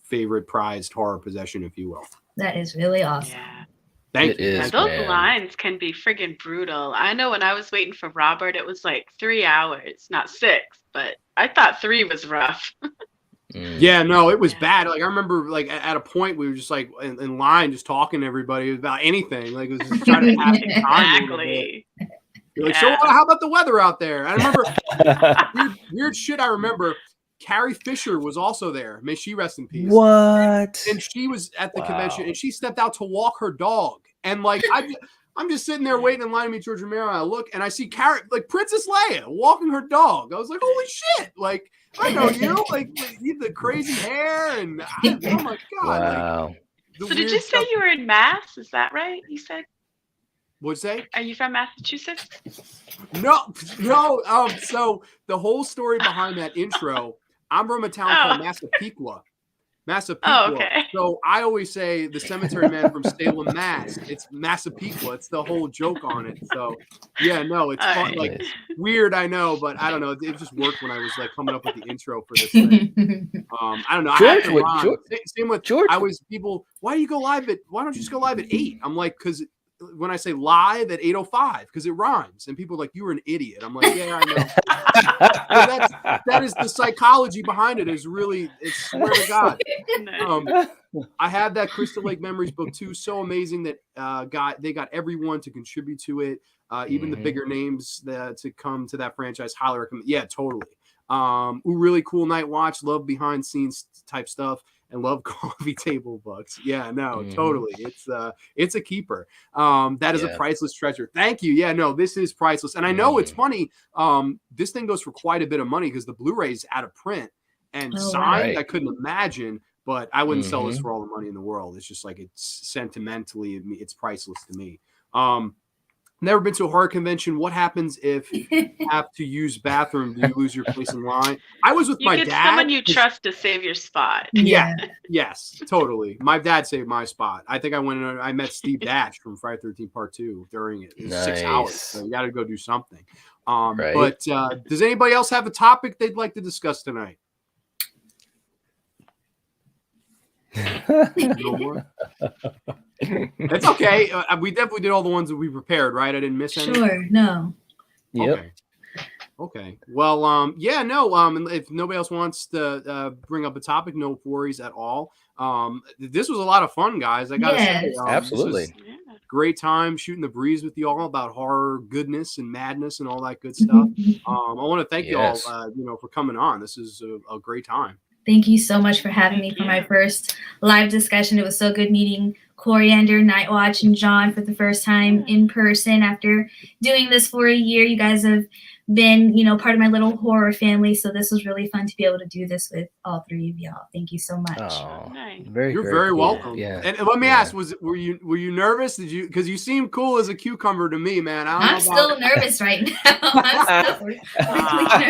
favorite prized horror possession, if you will. That is really awesome. Yeah. Thank you. And those lines can be friggin' brutal. I know when I was waiting for Robert, it was like 3 hours, not 6, but I thought 3 was rough. Yeah, no, it was bad. Like I remember, like at a point we were just like in line, just talking to everybody about anything. Like it was just trying to have time. Exactly. You're like, so how about the weather out there? I remember weird shit. I remember Carrie Fisher was also there. May she rest in peace. What? And she was at the convention, and she stepped out to walk her dog. And like I'm just sitting there waiting in line to meet George Romero. And I look and I see Carrie, like Princess Leia, walking her dog. I was like, holy shit! Like I know you, like you the crazy hair, and oh my god! Wow. Like, so did you say you were in Mass? Is that right? You said. What'd you say? Are you from Massachusetts? No. So the whole story behind that intro, I'm from a town called Massapequa. Massapequa. Oh, okay. So I always say the cemetery man from Salem, Mass. It's Massapequa. It's the whole joke on it. So yeah, no, it's fun. Alright. Like weird, I know, but I don't know. It just worked when I was like coming up with the intro for this thing. I don't know. I have to rhyme. Same with George. I was people. Why don't you just go live at 8? I'm like, because when I say live at 8:05, because it rhymes, and people are like, you were an idiot. I'm like, yeah, I know. So that is the psychology behind it. Is really, it's swear to God. I have that Crystal Lake Memories book too. So amazing that they got everyone to contribute to it, even the bigger names to come to that franchise. Highly recommend. Yeah, totally. Really cool Nightwatch. Love behind scenes type stuff. And love coffee table books. Yeah, no, totally. It's a keeper. That is a priceless treasure. Thank you. Yeah, no, this is priceless. And I know it's funny. This thing goes for quite a bit of money because the Blu-ray's out of print and signed. Right. I couldn't imagine, but I wouldn't sell this for all the money in the world. It's just like it's sentimentally, it's priceless to me. Never been to a horror convention. What happens if you have to use bathroom? Do you lose your place in line? I was with my dad. You get someone you trust to save your spot. Yeah. Yes, totally. My dad saved my spot. I think I went and I met Steve Dash from Friday 13 Part 2 during it. It was 6 hours. So you got to go do something. But does anybody else have a topic they'd like to discuss tonight? No more? It's okay. We definitely did all the ones that we prepared, right? I didn't miss any. Sure, no. Yep. Okay. Well, yeah, no. If nobody else wants to bring up a topic, no worries at all. This was a lot of fun, guys. I gotta say, absolutely. Great time shooting the breeze with you all about horror goodness and madness and all that good stuff. I want to thank you all, for coming on. This is a great time. Thank you so much for having me for my first live discussion. It was so good meeting Coriander, Nightwatch, and John for the first time in person after doing this for a year. You guys have been, part of my little horror family, so this was really fun to be able to do this with all three of y'all. Thank you so much. Oh, You're very cool. welcome. Yeah. And let me ask, were you nervous? Because you seem cool as a cucumber to me, man. I'm still nervous right now. I'm still really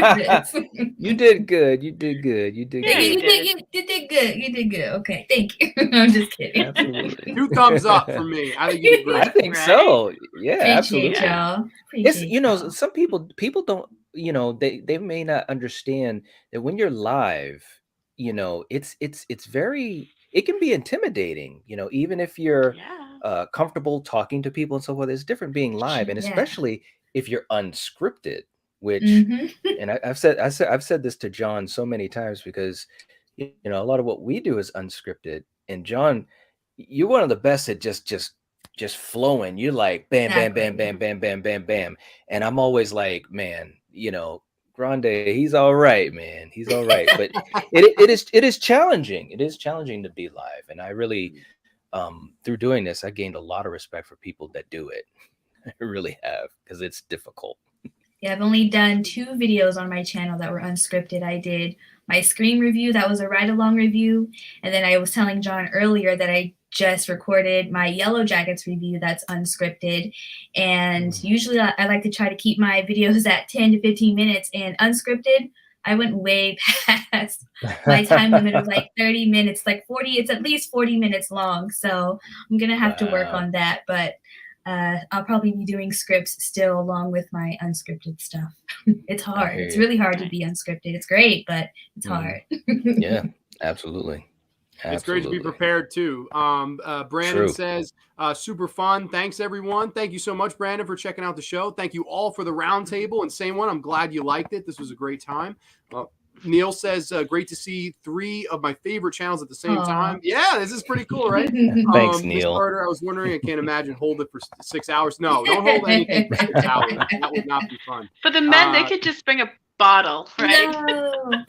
nervous. You did good. You did good. You did good. You did good. You did good. Okay, thank you. I'm just kidding. Absolutely. 2 thumbs up for me. I think you did great. I think so. Yeah, absolutely. Y'all. It's some people don't, they may not understand that when you're live, it's very, it can be intimidating, even if you're comfortable talking to people and so forth. It's different being live, and especially if you're unscripted, which and I've said this to John so many times, because a lot of what we do is unscripted, and John, you're one of the best at just flowing. You're like bam, bam, bam, bam, bam, bam, bam, bam. And I'm always like, man, Grande, he's all right, man. He's all right. But it is challenging. It is challenging to be live. And I really, through doing this, I gained a lot of respect for people that do it. I really have, because it's difficult. Yeah, I've only done 2 videos on my channel that were unscripted. I did my Scream review, that was a ride-along review. And then I was telling John earlier that I just recorded my Yellow Jackets review that's unscripted. And usually I like to try to keep my videos at 10 to 15 minutes, and unscripted, I went way past my time limit of like 30 minutes, like 40, it's at least 40 minutes long. So I'm going to have to work on that, but I'll probably be doing scripts still along with my unscripted stuff. It's hard. It's really hard to be unscripted. It's great, but it's hard. Yeah, absolutely. It's great to be prepared too. Brandon says, super fun. Thanks everyone. Thank you so much, Brandon, for checking out the show. Thank you all for the roundtable, and same one. I'm glad you liked it. This was a great time. Neil says, great to see 3 of my favorite channels at the same time. Yeah, this is pretty cool, right? Thanks, Neil. Carter, I was wondering, I can't imagine hold it for 6 hours. No, don't hold anything for 6 hours. That would not be fun. For the men, they could just bring a bottle, right? No.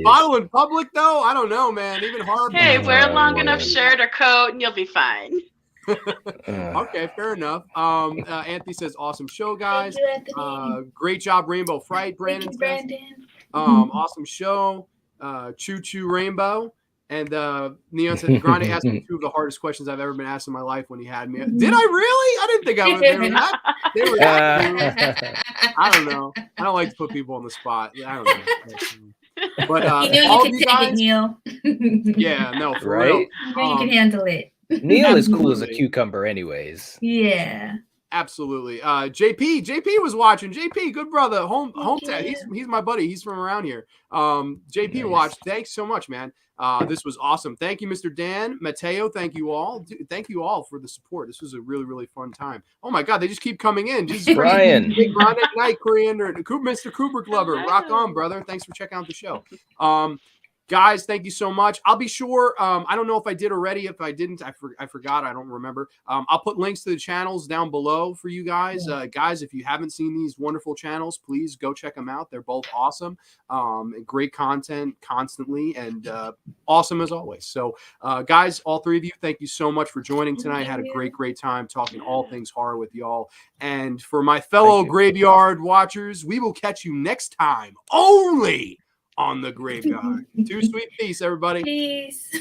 Bottle in public, though? I don't know, man. Even hard. Hey, wear a long enough shirt or coat and you'll be fine. Okay, fair enough. Anthony says, awesome show, guys. Great job, RainbowFRIGHT. Brandon says, Brandon. Awesome show. Choo Choo Rainbow. And Neon said, Grande asked me 2 of the hardest questions I've ever been asked in my life when he had me. Did I really? I didn't think I was. They were that. I don't know. I don't like to put people on the spot. I don't know. But You knew you all of could you take guys, it, Neil. yeah, no, for Right? real. You knew you could handle it. Neil is cool as a Absolutely. cucumber, anyways. Yeah. Absolutely. JP was watching. JP, good brother, hometown. you. He's my buddy. He's from around here. JP Nice. watched. Thanks so much, man. This was awesome. Thank you, Mr. Dan, Mateo. Thank you all. Thank you all for the support. This was a really, really fun time. Oh my God, they just keep coming in. Jesus Christ. Brian. Big Grande night, Coriander, Mr. Cooper Glover. Rock on, brother. Thanks for checking out the show. Guys, thank you so much. I'll be sure. I don't know if I did already. If I didn't, I forgot. I don't remember. I'll put links to the channels down below for you guys. Guys, if you haven't seen these wonderful channels, please go check them out. They're both awesome. Great content constantly and awesome as always. So, guys, all three of you, thank you so much for joining tonight. Had a great time talking all things horror with y'all. And for my fellow graveyard watchers, we will catch you next time only on the Graveyard. Too sweet. Peace, everybody. Peace.